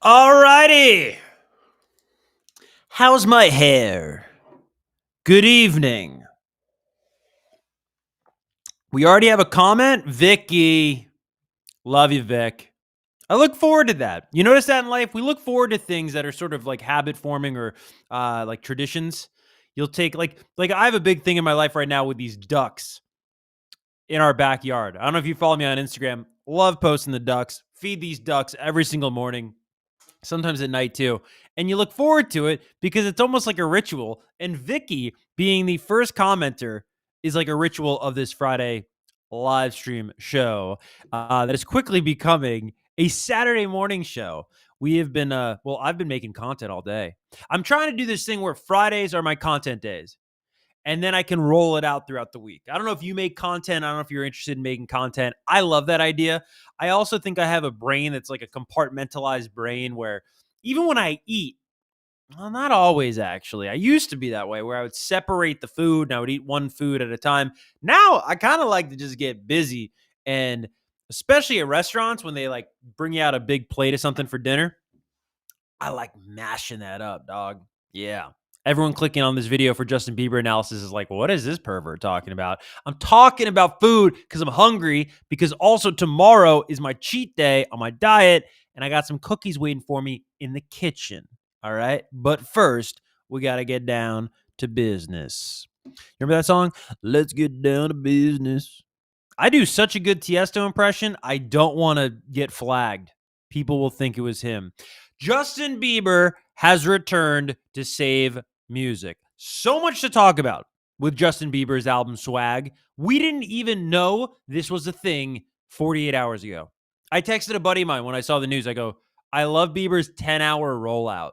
Alrighty. How's my hair? Good evening. We already have a comment. Vicky. Love you, Vic. I look forward to that. You notice that in life? We look forward to things that are sort of like habit forming or like traditions. You'll take like I have a big thing in my life right now with these ducks in our backyard. I don't know if you follow me on Instagram. Love posting the ducks. Feed these ducks every single morning. Sometimes at night too. And you look forward to it because it's almost like a ritual. And Vicky being the first commenter is like a ritual of this Friday live stream show that is quickly becoming a Saturday morning show. We have been, I've been making content all day. I'm trying to do this thing where Fridays are my content days. And then I can roll it out throughout the week. I don't know if you make content. I don't know if you're interested in making content. I love that idea. I also think I have a brain that's like a compartmentalized brain where even when I eat, well, not always actually. I used to be that way where I would separate the food and I would eat one food at a time. Now I kind of like to just get busy. And especially at restaurants when they like bring you out a big plate of something for dinner, I like mashing that up, dog. Yeah. Everyone clicking on this video for Justin Bieber analysis is like, what is this pervert talking about? I'm talking about food because I'm hungry, because also tomorrow is my cheat day on my diet, and I got some cookies waiting for me in the kitchen. All right. But first, we got to get down to business. Remember that song? Let's get down to business. I do such a good Tiesto impression. I don't want to get flagged. People will think it was him. Justin Bieber has returned to save music. So much to talk about with Justin Bieber's album Swag. We didn't even know this was a thing 48 hours ago. I texted a buddy of mine when I saw the news. I go, I love Bieber's 10-hour rollout.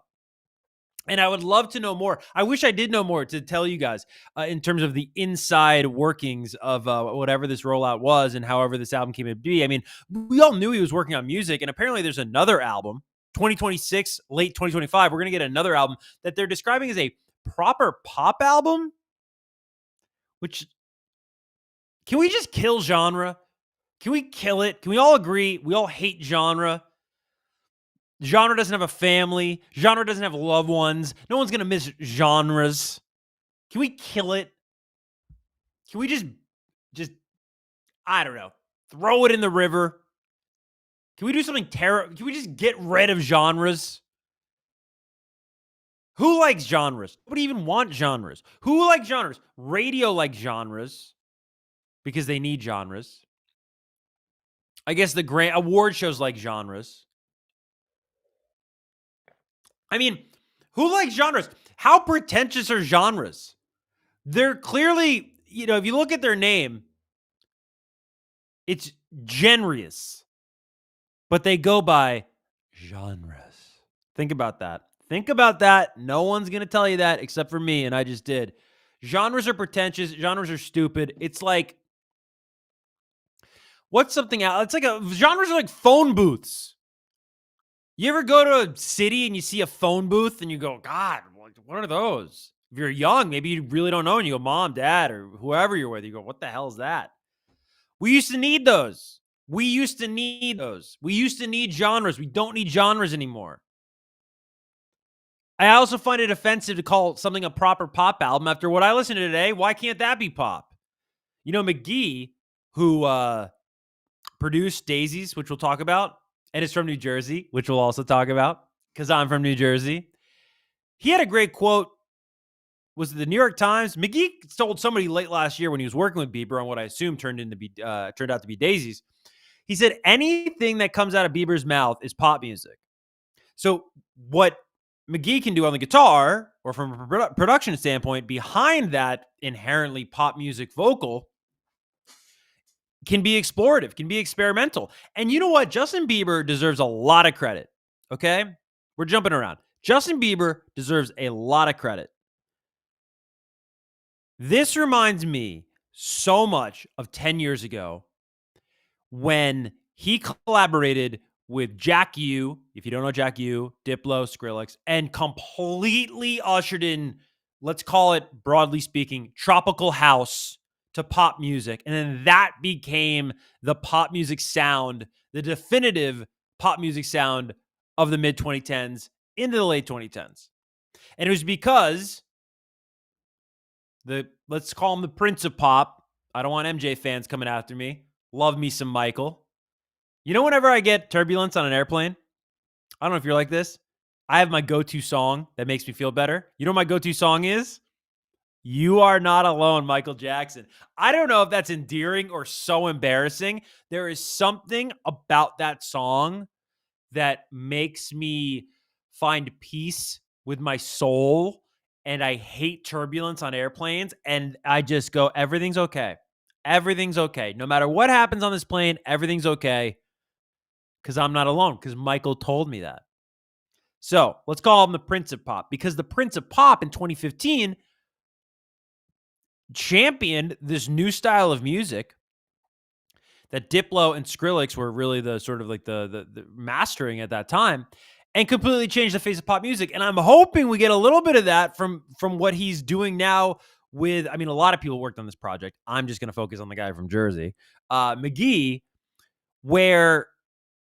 And I would love to know more. I wish I did know more to tell you guys in terms of the inside workings of whatever this rollout was and however this album came to be. I mean, we all knew he was working on music, and apparently there's another album 2026, late 2025, we're going to get another album that they're describing as a proper pop album, which, can we just kill genre? Can we kill it? Can we all agree? We all hate genre. Genre doesn't have a family. Genre doesn't have loved ones. No one's going to miss genres. Can we kill it? Can we just, I don't know, throw it in the river? Can we do something terrible? Can we just get rid of genres? Who likes genres? Nobody even wants genres. Who likes genres? Radio likes genres because they need genres. I guess the grand award shows like genres. I mean, who likes genres? How pretentious are genres? They're clearly, if you look at their name, it's genres, but they go by genres. Think about that. Think about that. No one's going to tell you that except for me, and I just did. Genres are pretentious. Genres are stupid. It's like, what's something out? It's like genres are like phone booths. You ever go to a city and you see a phone booth and you go, God, what are those? If you're young, maybe you really don't know, and you go, Mom, Dad, or whoever you're with, you go, what the hell is that? We used to need those. We used to need genres. We don't need genres anymore. I also find it offensive to call something a proper pop album after what I listened to today. Why can't that be pop? McGee, who produced Daisies, which we'll talk about, and is from New Jersey, which we'll also talk about because I'm from New Jersey. He had a great quote. Was it the New York Times? McGee told somebody late last year when he was working with Bieber on what I assume turned out to be Daisies. He said, anything that comes out of Bieber's mouth is pop music. So what McGee can do on the guitar, or from a production standpoint, behind that inherently pop music vocal, can be explorative, can be experimental. And you know what? Justin Bieber deserves a lot of credit. Okay? We're jumping around. Justin Bieber deserves a lot of credit. This reminds me so much of 10 years ago when he collaborated with Jack U, if you don't know Jack U, Diplo, Skrillex, and completely ushered in, let's call it, broadly speaking, tropical house to pop music. And then that became the pop music sound, the definitive pop music sound of the mid-2010s into the late 2010s. And it was because let's call him the Prince of Pop. I don't want MJ fans coming after me. Love me some Michael. Whenever I get turbulence on an airplane, I don't know if you're like this, I have my go-to song that makes me feel better. You know what my go-to song is? You Are Not Alone, Michael Jackson. I don't know if that's endearing or so embarrassing. There is something about that song that makes me find peace with my soul, and I hate turbulence on airplanes, and I just go, everything's okay. Everything's okay. No matter what happens on this plane, everything's okay, because I'm not alone, because Michael told me that. So let's call him the Prince of Pop, because the Prince of Pop in 2015 championed this new style of music that Diplo and Skrillex were really the sort of like the mastering at that time, and completely changed the face of pop music. And I'm hoping we get a little bit of that from what he's doing now with, a lot of people worked on this project. I'm just going to focus on the guy from Jersey, McGee, where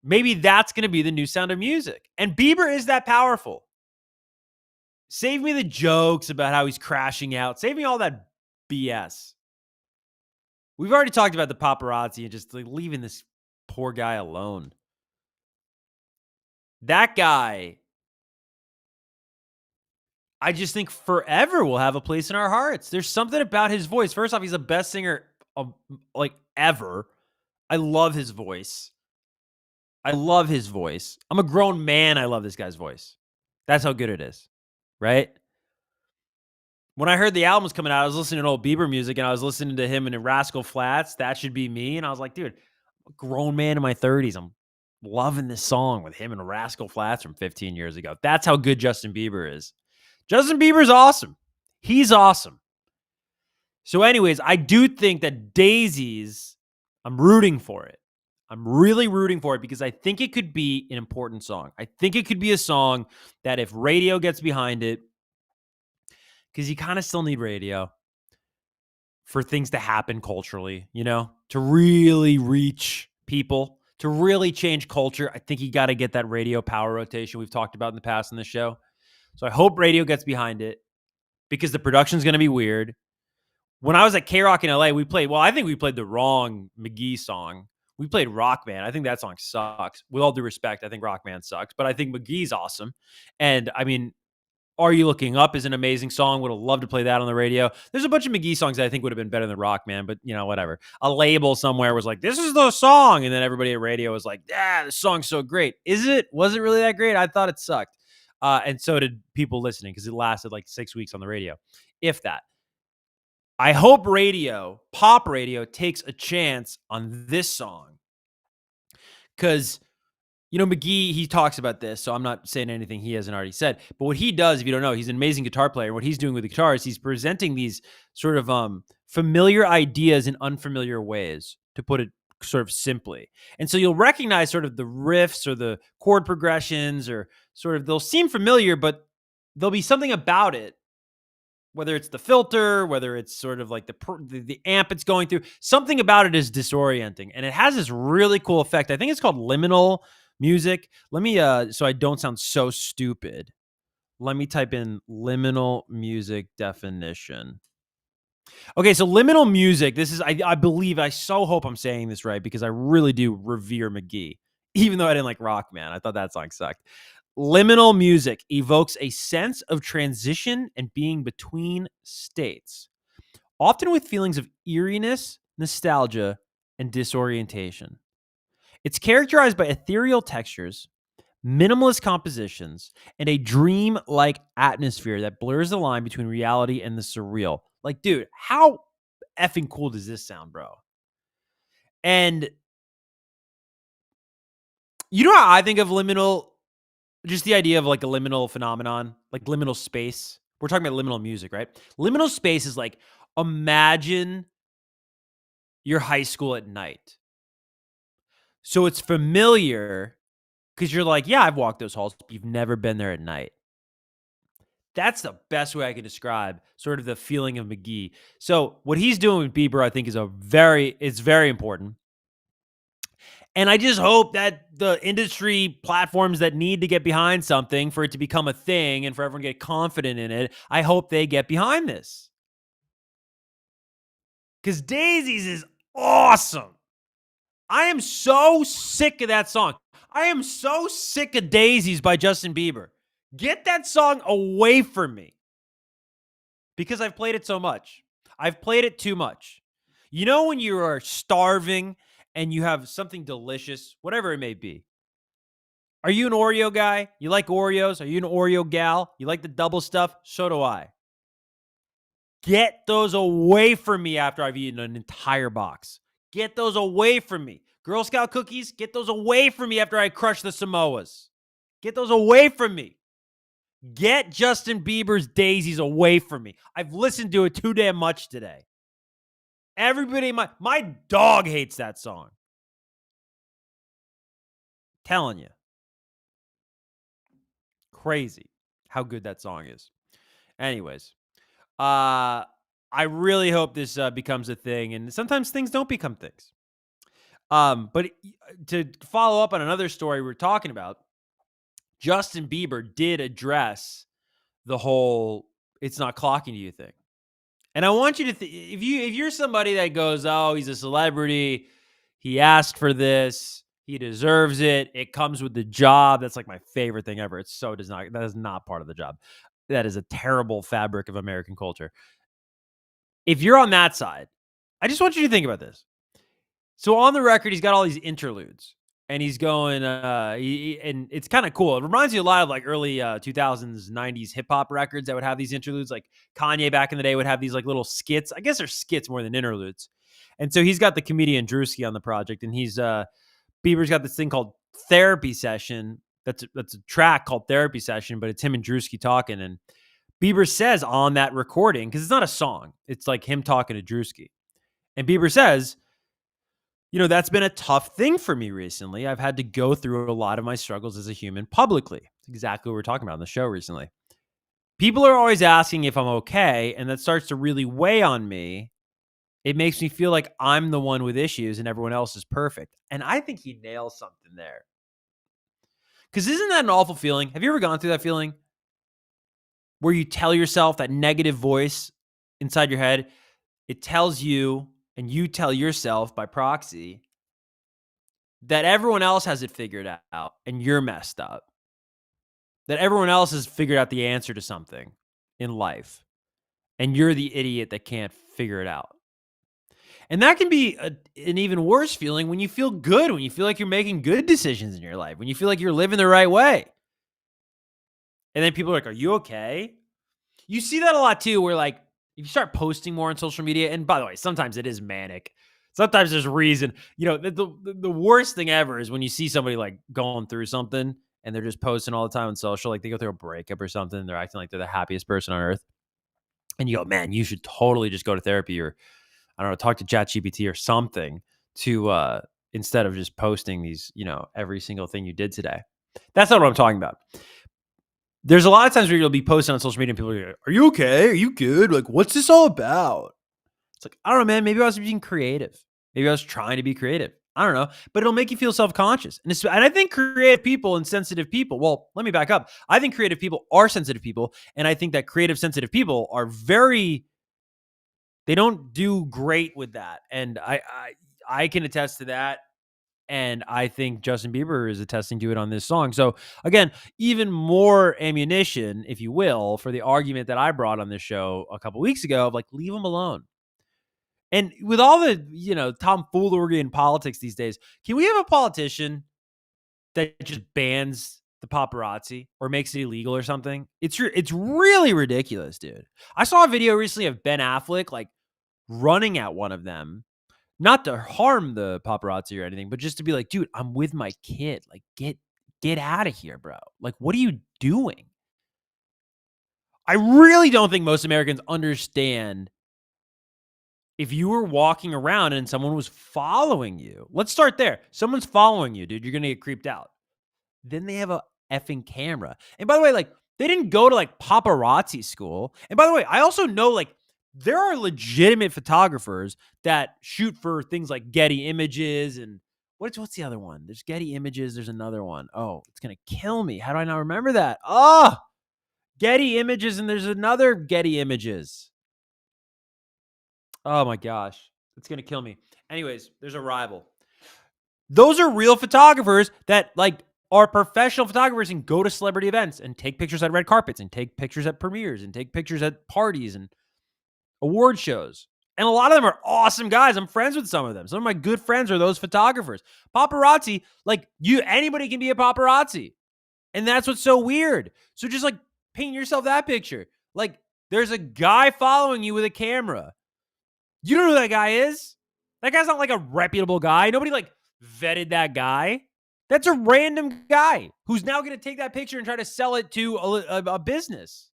maybe that's going to be the new sound of music. And Bieber is that powerful. Save me the jokes about how he's crashing out. Save me all that BS. We've already talked about the paparazzi and just leaving this poor guy alone. That guy, I just think forever will have a place in our hearts. There's something about his voice. First off, he's the best singer ever. I love his voice. I'm a grown man. I love this guy's voice. That's how good it is, right? When I heard the album was coming out, I was listening to old Bieber music, and I was listening to him in Rascal Flatts, That Should Be Me, and I was like, dude, I'm a grown man in my 30s. I'm loving this song with him and Rascal Flatts from 15 years ago. That's how good Justin Bieber is. Justin Bieber's awesome. He's awesome. So anyways, I do think that Daisies, I'm rooting for it. I'm really rooting for it because I think it could be an important song. I think it could be a song that if radio gets behind it, because you kind of still need radio for things to happen culturally, to really reach people, to really change culture. I think you got to get that radio power rotation we've talked about in the past in the show. So I hope radio gets behind it because the production's going to be weird. When I was at K-Rock in LA, I think we played the wrong McGee song. We played Rock Man. I think that song sucks. With all due respect, I think Rock Man sucks, but I think McGee's awesome. And I mean, Are You Looking Up is an amazing song. Would have loved to play that on the radio. There's a bunch of McGee songs that I think would have been better than Rock Man, but whatever. A label somewhere was like, this is the song. And then everybody at radio was like, this song's so great. Is it? Was it really that great? I thought it sucked. And so did people listening because it lasted like 6 weeks on the radio, if that. I hope pop radio, takes a chance on this song because, McGee, he talks about this, so I'm not saying anything he hasn't already said. But what he does, if you don't know, he's an amazing guitar player. And what he's doing with the guitar is he's presenting these sort of familiar ideas in unfamiliar ways, to put it sort of simply. And so you'll recognize sort of the riffs or the chord progressions or sort of, they'll seem familiar, but there'll be something about it. Whether it's the filter, whether it's sort of like the amp it's going through, something about it is disorienting. And it has this really cool effect. I think it's called liminal music. Let me, so I don't sound so stupid, let me type in liminal music definition. Okay, so liminal music, this is, I believe, I so hope I'm saying this right because I really do revere McGee, even though I didn't like Rock Man. I thought that song sucked. Liminal music evokes a sense of transition and being between states, often with feelings of eeriness, nostalgia, and disorientation. It's characterized by ethereal textures, minimalist compositions, and a dream-like atmosphere that blurs the line between reality and the surreal. Like, dude, how effing cool does this sound, bro? And you know how I think of liminal? Just the idea of like a liminal phenomenon, like liminal space. We're talking about liminal music, right? Liminal space is like, imagine your high school at night. So it's familiar because you're like, yeah, I've walked those halls, but you've never been there at night. That's the best way I can describe sort of the feeling of McGee. So what he's doing with Bieber, I think, is it's very important. And I just hope that the industry platforms that need to get behind something for it to become a thing and for everyone to get confident in it, I hope they get behind this. Because Daisies is awesome. I am so sick of that song. I am so sick of Daisies by Justin Bieber. Get that song away from me. Because I've played it so much. I've played it too much. You know when you are starving and you have something delicious, whatever it may be. Are you an Oreo guy? You like Oreos? Are you an Oreo gal? You like the double stuff? So do I. Get those away from me after I've eaten an entire box. Get those away from me. Girl Scout cookies, get those away from me after I crush the Samoas. Get those away from me. Get Justin Bieber's Daisies away from me. I've listened to it too damn much today. Everybody, my dog hates that song. Telling you. Crazy how good that song is. Anyways, I really hope this becomes a thing. And sometimes things don't become things. But to follow up on another story we're talking about, Justin Bieber did address the whole "it's not clocking to you" thing. And I want you to if you're somebody that goes, "Oh, he's a celebrity, he asked for this, he deserves it, it comes with the job." That's like my favorite thing ever. That is not part of the job. That is a terrible fabric of American culture. If you're on that side, I just want you to think about this. So on the record, he's got all these interludes. And he's going, and it's kind of cool. It reminds you a lot of like early 2000s, 90s hip hop records that would have these interludes. Like Kanye back in the day would have these like little skits. I guess they're skits more than interludes. And so he's got the comedian Druski on the project, and Bieber's got this thing called Therapy Session. That's a track called Therapy Session, but it's him and Druski talking. And Bieber says on that recording, because it's not a song, it's like him talking to Druski. And Bieber says, That's been a tough thing for me recently. I've had to go through a lot of my struggles as a human publicly. It's exactly what we're talking about on the show recently. People are always asking if I'm okay, and that starts to really weigh on me. It makes me feel like I'm the one with issues and everyone else is perfect. And I think he nails something there. Because isn't that an awful feeling? Have you ever gone through that feeling where you tell yourself, that negative voice inside your head, it tells you and you tell yourself by proxy that everyone else has it figured out and you're messed up, that everyone else has figured out the answer to something in life and you're the idiot that can't figure it out. And that can be an even worse feeling when you feel good, when you feel like you're making good decisions in your life, when you feel like you're living the right way. And then people are like, "Are you okay?" You see that a lot too, where like if you start posting more on social media, and by the way, sometimes it is manic. Sometimes there's reason. The worst thing ever is when you see somebody like going through something and they're just posting all the time on social, like they go through a breakup or something, and they're acting like they're the happiest person on earth. And you go, man, you should totally just go to therapy or I don't know, talk to ChatGPT or something to instead of just posting these, every single thing you did today. That's not what I'm talking about. There's a lot of times where you'll be posting on social media and people are like, "Are you okay? Are you good? Like, what's this all about?" It's like, I don't know, man. Maybe I was being creative. Maybe I was trying to be creative. I don't know, but it'll make you feel self-conscious. And I think creative people and sensitive people, well, let me back up. I think creative people are sensitive people. And I think that creative, sensitive people are they don't do great with that. And I can attest to that. And I think Justin Bieber is attesting to it on this song. So again, even more ammunition, if you will, for the argument that I brought on this show a couple weeks ago of like, leave him alone. And with all the, tomfoolery in politics these days, can we have a politician that just bans the paparazzi or makes it illegal or something? It's really ridiculous, dude. I saw a video recently of Ben Affleck like running at one of them, not to harm the paparazzi or anything, but just to be like, dude, I'm with my kid. Like, get out of here, bro. Like, what are you doing? I really don't think most Americans understand if you were walking around and someone was following you. Let's start there. Someone's following you, dude. You're going to get creeped out. Then they have a effing camera. And by the way, like, they didn't go to like paparazzi school. And by the way, I also know like there are legitimate photographers that shoot for things like Getty Images and what's the other one? There's Getty Images. There's another one. Oh, it's going to kill me. How do I not remember that? Oh, Getty Images. And there's another Getty Images. Oh my gosh. It's going to kill me. Anyways, there's a rival. Those are real photographers that like are professional photographers and go to celebrity events and take pictures at red carpets and take pictures at premieres and take pictures at parties and award shows. And a lot of them are awesome guys. I'm friends with some of them. Some of my good friends are those photographers. Paparazzi, like anybody can be a paparazzi. And that's what's so weird. So just like paint yourself that picture. Like there's a guy following you with a camera. You don't know who that guy is. That guy's not like a reputable guy. Nobody like vetted that guy. That's a random guy who's now going to take that picture and try to sell it to a business.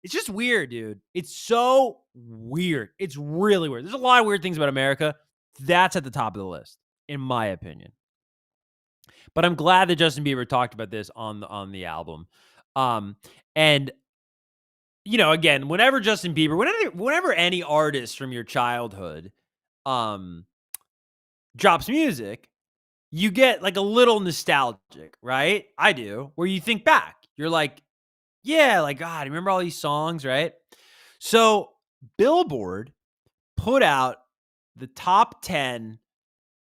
It's just weird, dude. It's so weird. It's really weird. There's a lot of weird things about America. That's at the top of the list, in my opinion. But I'm glad that Justin Bieber talked about this on the album. And again, whenever Justin Bieber, whenever any artist from your childhood drops music, you get like a little nostalgic, right? I do, where you think back. You're like, yeah, like, God, remember all these songs, right? So Billboard put out the top 10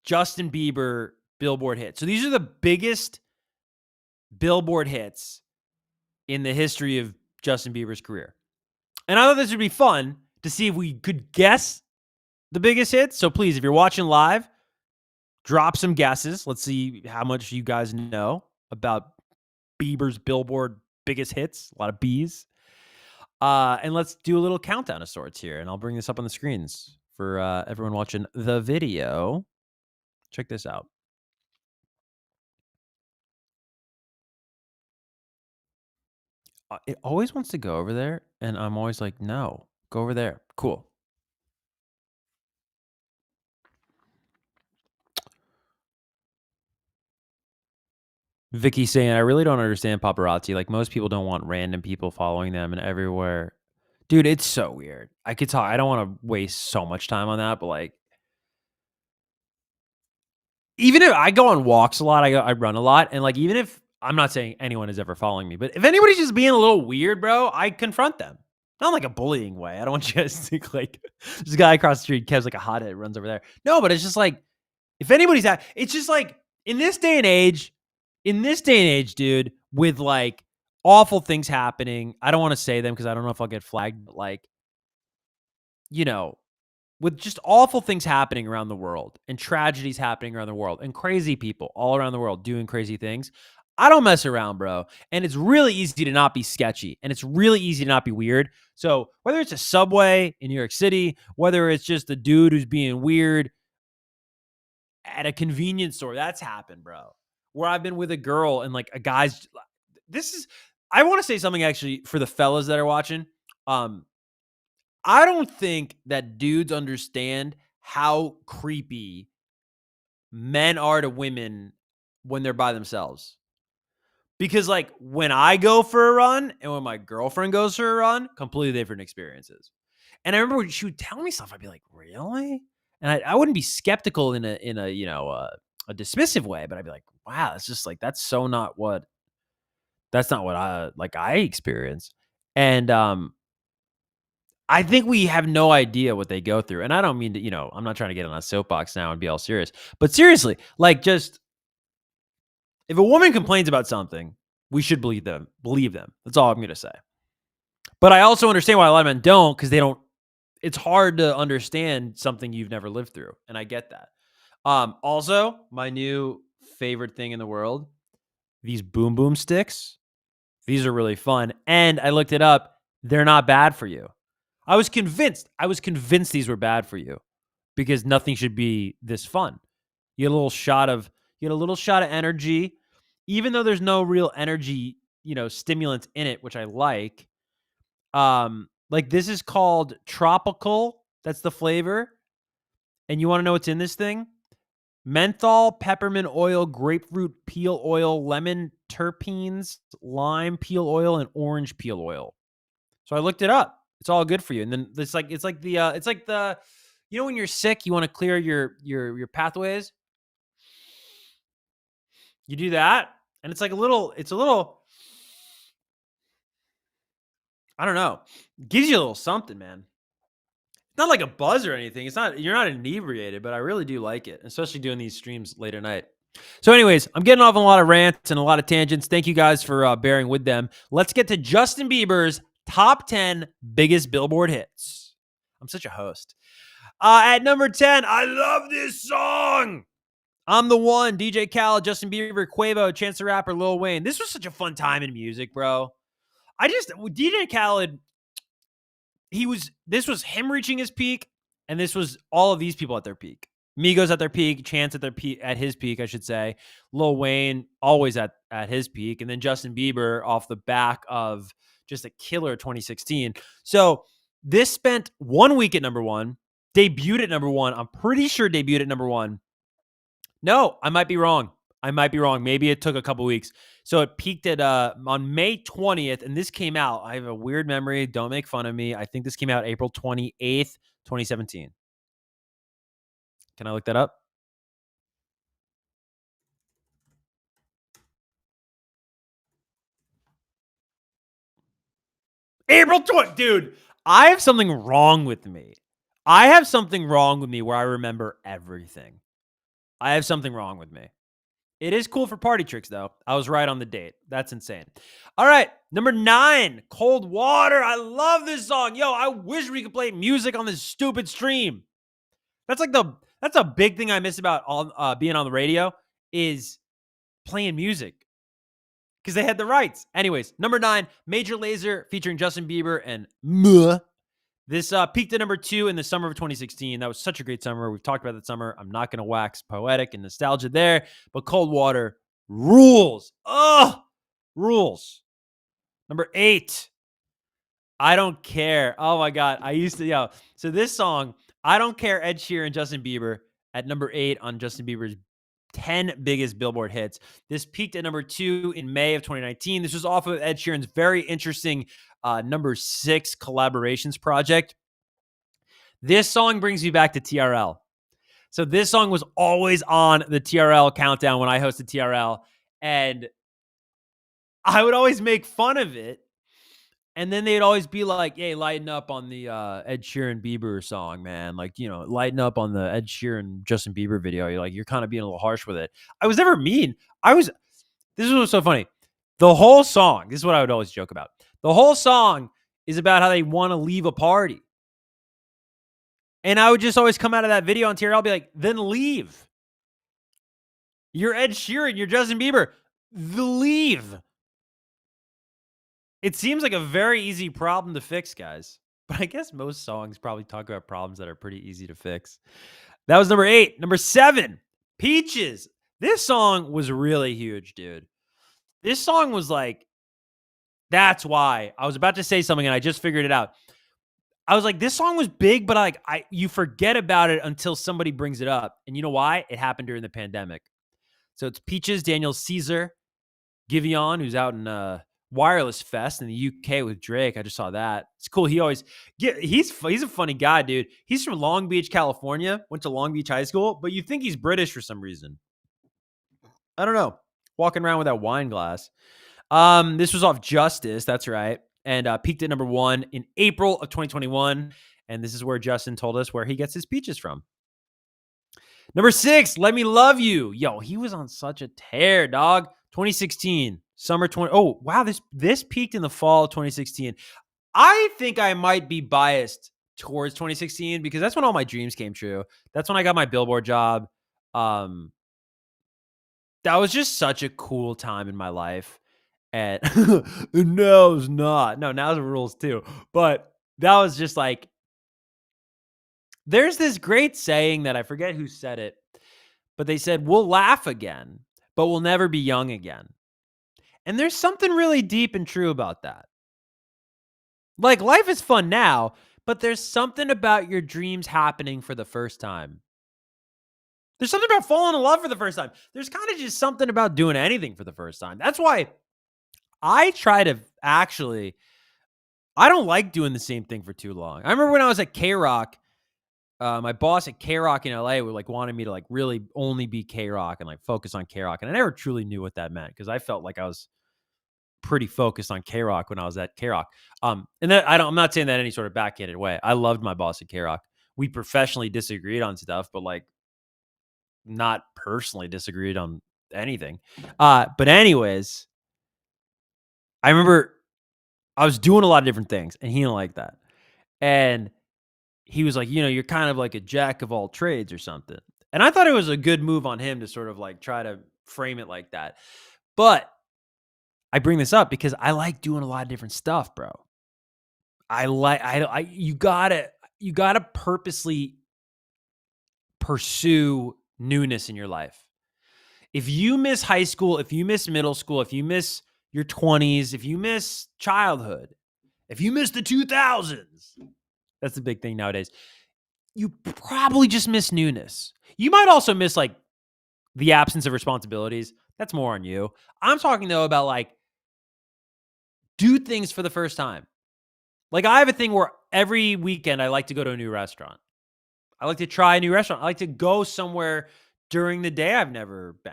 Justin Bieber Billboard hits. So these are the biggest Billboard hits in the history of Justin Bieber's career. And I thought this would be fun to see if we could guess the biggest hits. So please, if you're watching live, drop some guesses. Let's see how much you guys know about Bieber's Billboard biggest hits. A lot of B's. And let's do a little countdown of sorts here. And I'll bring this up on the screens for everyone watching the video. Check this out. It always wants to go over there. And I'm always like, no, go over there. Cool. Vicky saying, I really don't understand paparazzi. Like most people don't want random people following them and everywhere. Dude, it's so weird. I could talk. I don't want to waste so much time on that, but like, even if I go on walks a lot, I run a lot, and like, even if I'm not saying anyone is ever following me, but if anybody's just being a little weird, bro, I confront them. Not in like a bullying way. I don't want you guys to think like this guy across the street, Kev's like a hothead, runs over there. No, but it's just like if anybody's at, it's just like in this day and age, dude, with like awful things happening. I don't want to say them because I don't know if I'll get flagged, but like, you know, with just awful things happening around the world and tragedies happening around the world and crazy people all around the world doing crazy things. I don't mess around, bro. And it's really easy to not be sketchy and it's really easy to not be weird. So whether it's a subway in New York City, whether it's just a dude who's being weird at a convenience store, that's happened, bro. Where I've been with a girl and like a guy's, this is, I want to say something actually for the fellas that are watching. I don't think that dudes understand how creepy men are to women when they're by themselves. Because like when I go for a run and when my girlfriend goes for a run, completely different experiences. And I remember when she would tell me stuff, I'd be like, really? And I wouldn't be skeptical in a you know a dismissive way, but I'd be like, wow, it's just like that's not what I experience. And I think we have no idea what they go through. And I don't mean to, I'm not trying to get on a soapbox now and be all serious. But seriously, like just if a woman complains about something, we should believe them. Believe them. That's all I'm going to say. But I also understand why a lot of men don't, because they don't, it's hard to understand something you've never lived through. And I get that. Also, my new favorite thing in the world, these boom boom sticks. These are really fun. And I looked it up. They're not bad for you. I was convinced these were bad for you because nothing should be this fun. You get a little shot of energy, even though there's no real energy, stimulants in it, which I like. Like this is called tropical. That's the flavor. And you want to know what's in this thing? Menthol, peppermint oil, grapefruit peel oil, lemon terpenes, lime peel oil, and orange peel oil. So I looked it up. It's all good for you. And then it's like the when you're sick, you want to clear your pathways. You do that, and it's a little, I don't know, gives you a little something, man. It's not like a buzz or anything. You're not inebriated, but I really do like it, especially doing these streams late at night. So anyways, I'm getting off on a lot of rants and a lot of tangents. Thank you guys for bearing with them. Let's get to Justin Bieber's top 10 biggest Billboard hits. I'm such a host. At number 10, I love this song. I'm the One, DJ Khaled, Justin Bieber, Quavo, Chance the Rapper, Lil Wayne. This was such a fun time in music, bro. DJ Khaled, this was him reaching his peak, and this was all of these people at their peak. Migos at their peak, Chance at his peak, I should say. Lil Wayne always at his peak, and then Justin Bieber off the back of just a killer 2016. So this spent 1 week at number one, debuted at number one. I'm pretty sure debuted at number one. No, I might be wrong. Maybe it took a couple weeks. So it peaked at on May 20th, and this came out. I have a weird memory. Don't make fun of me. I think this came out April 28th, 2017. Can I look that up? April 20th. Dude, I have something wrong with me. Where I remember everything. I have something wrong with me. It is cool for party tricks, though. I was right on the date. That's insane. All right, number 9, Cold Water. I love this song. Yo, I wish we could play music on this stupid stream. That's a big thing I miss about being on the radio is playing music because they had the rights. Anyways, number 9, Major Lazer featuring Justin Bieber and Muh. This peaked at number 2 in the summer of 2016. That was such a great summer. We've talked about that summer. I'm not going to wax poetic and nostalgia there, but Cold Water rules. Rules. Number 8, I Don't Care. Oh my God. So this song, I Don't Care, Ed Sheeran, Justin Bieber at number 8 on Justin Bieber's 10 biggest Billboard hits. This peaked at number 2 in May of 2019. This was off of Ed Sheeran's very interesting number 6 collaborations project. This song brings me back to TRL. So this song was always on the TRL countdown when I hosted TRL, and I would always make fun of it. And then they'd always be like, hey, lighten up on the Ed Sheeran Bieber song, man. Like, lighten up on the Ed Sheeran Justin Bieber video. You're kind of being a little harsh with it. I was never mean. This is what's so funny. The whole song, this is what I would always joke about. The whole song is about how they want to leave a party. And I would just always come out of that video on TRL, be like, then leave. You're Ed Sheeran, you're Justin Bieber. Leave. It seems like a very easy problem to fix, guys. But I guess most songs probably talk about problems that are pretty easy to fix. That was number 8. Number 7, Peaches. This song was really huge, dude. This song was like, that's why. I was about to say something and I just figured it out. I was like, this song was big, but you forget about it until somebody brings it up. And you know why? It happened during the pandemic. So it's Peaches, Daniel Caesar, Giveon, who's out in Wireless Fest in the UK with Drake. I just saw that. It's cool. He's a funny guy, dude. He's from Long Beach, California. Went to Long Beach High School, but you think he's British for some reason. I don't know. Walking around with that wine glass. This was off Justice. That's right. And peaked at number 1 in April of 2021. And this is where Justin told us where he gets his peaches from. Number 6, Let Me Love You. Yo, he was on such a tear, dog. 2016, summer 20. Oh, wow. This peaked in the fall of 2016. I think I might be biased towards 2016 because that's when all my dreams came true. That's when I got my Billboard job. That was just such a cool time in my life. And no, it's not. No, now's the rules too. But that was just like, there's this great saying that I forget who said it, but they said, we'll laugh again, but we'll never be young again. And there's something really deep and true about that. Like, life is fun now, but there's something about your dreams happening for the first time. There's something about falling in love for the first time. There's kind of just something about doing anything for the first time. That's why I try to I don't like doing the same thing for too long. I remember when I was at K-Rock, my boss at K-Rock in LA wanted me to really only be K-Rock and focus on K-Rock. And I never truly knew what that meant because I felt like I was pretty focused on K-Rock when I was at K-Rock. And I'm not saying that in any sort of backhanded way. I loved my boss at K-Rock. We professionally disagreed on stuff, but not personally disagreed on anything. But anyways, I remember I was doing a lot of different things and he didn't like that. And he was like, you're kind of like a jack of all trades or something. And I thought it was a good move on him to sort of try to frame it like that. But I bring this up because I like doing a lot of different stuff, bro. You gotta purposely pursue newness in your life. If you miss high school, if you miss middle school, if you miss your 20s, if you miss childhood, if you miss the 2000s, that's the big thing nowadays. You probably just miss newness. You might also miss the absence of responsibilities. That's more on you. I'm talking though about do things for the first time. I have a thing where every weekend I like to go to a new restaurant. I like to try a new restaurant. I like to go somewhere during the day I've never been.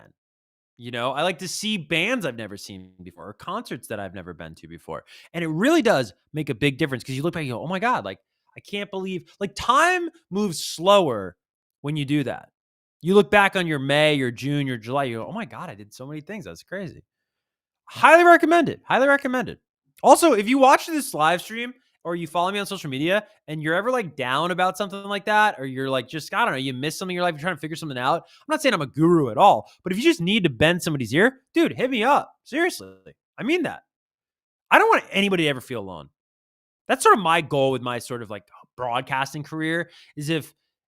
I like to see bands I've never seen before or concerts that I've never been to before. And it really does make a big difference because you look back and you go, oh my God, I can't believe time moves slower when you do that. You look back on your May, your June, your July, you go, oh my God, I did so many things. That's crazy. Highly recommend it. Highly recommend it. Also, if you watch this live stream or you follow me on social media and you're ever down about something like that, or you're just, I don't know, you miss something in your life, you're trying to figure something out. I'm not saying I'm a guru at all, but if you just need to bend somebody's ear, dude, hit me up. Seriously. I mean that. I don't want anybody to ever feel alone. That's sort of my goal with my sort of broadcasting career is if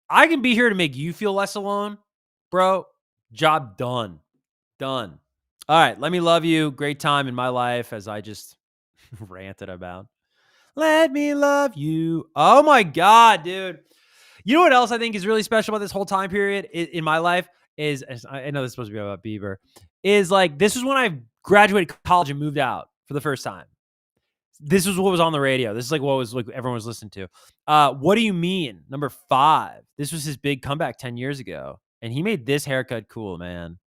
I can be here to make you feel less alone, bro, job done. Done. All right. Let Me Love You. Great time in my life as I just ranted about. Let me love you. Oh my God, dude. You know what else I think is really special about this whole time period in my life? I know this is supposed to be about Bieber, is like, this is when I graduated college and moved out for the first time. This was what was on the radio. This is like what was like everyone was listening to. What do you mean? Number 5. This was his big comeback 10 years ago. And he made this haircut cool, man.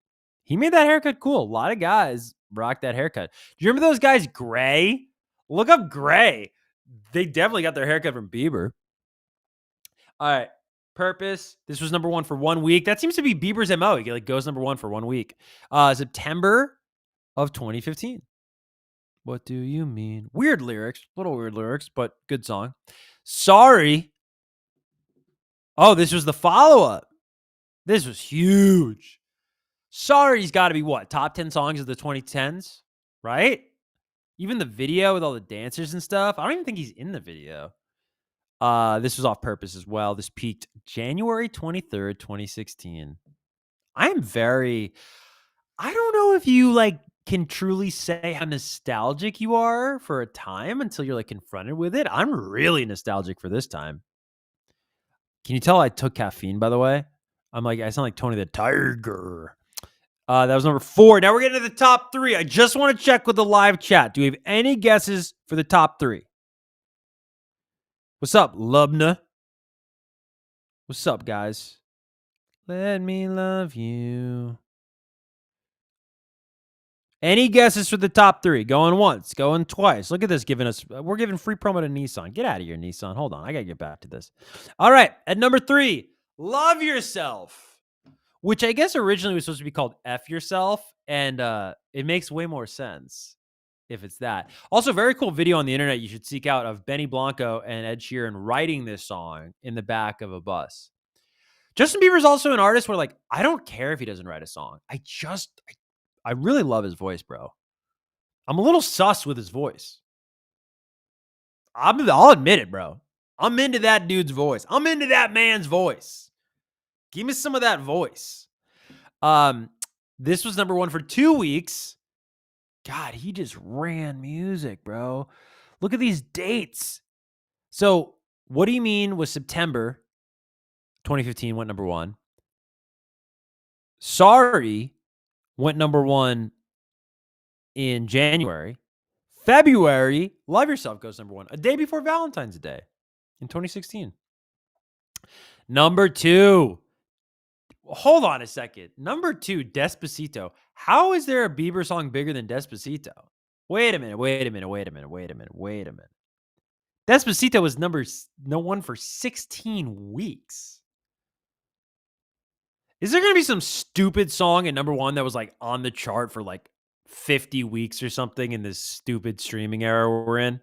He made that haircut cool. A lot of guys rock that haircut. Do you remember those guys Gray? Look up Gray. They definitely got their haircut from Bieber. All right. Purpose. This was number 1 for 1 week. That seems to be Bieber's MO. He like goes number 1 for 1 week. September of 2015. What do you mean? Weird lyrics, little weird lyrics, but good song. Sorry. Oh, this was the follow-up. This was huge. Sorry's got to be what? Top 10 songs of the 2010s, right? Even the video with all the dancers and stuff. I don't even think he's in the video. This was off purpose as well. This peaked January 23rd, 2016. I don't know if you like can truly say how nostalgic you are for a time until you're like confronted with it. I'm really nostalgic for this time. Can you tell I took caffeine, by the way? I sound like Tony the Tiger. That was number 4. Now we're getting to the top 3. I just want to check with the live chat. Do we have any guesses for the top 3? What's up, Lubna? What's up, guys? Let me love you. Any guesses for the top 3? Going once, going twice. Look at this we're giving free promo to Nissan. Get out of here, Nissan. Hold on. I got to get back to this. All right. At number 3, Love Yourself, which I guess originally was supposed to be called F Yourself. And it makes way more sense if it's that. Also, very cool video on the internet you should seek out of Benny Blanco and Ed Sheeran writing this song in the back of a bus. Justin Bieber's also an artist where like, I don't care if he doesn't write a song. I really love his voice, bro. I'm a little sus with his voice. I'll admit it, bro. I'm into that dude's voice. I'm into that man's voice. Give me some of that voice. This was number 1 for 2 weeks. God, he just ran music, bro. Look at these dates. So, What Do You Mean was September 2015, went number 1. Sorry went number 1 in January. February, Love Yourself goes number 1, a day before Valentine's Day in 2016. Number 2. Hold on a second. Number 2, Despacito. How is there a Bieber song bigger than Despacito? Wait a minute. Despacito was number 1 for 16 weeks. Is there going to be some stupid song at number 1 that was like on the chart for like 50 weeks or something in this stupid streaming era we're in?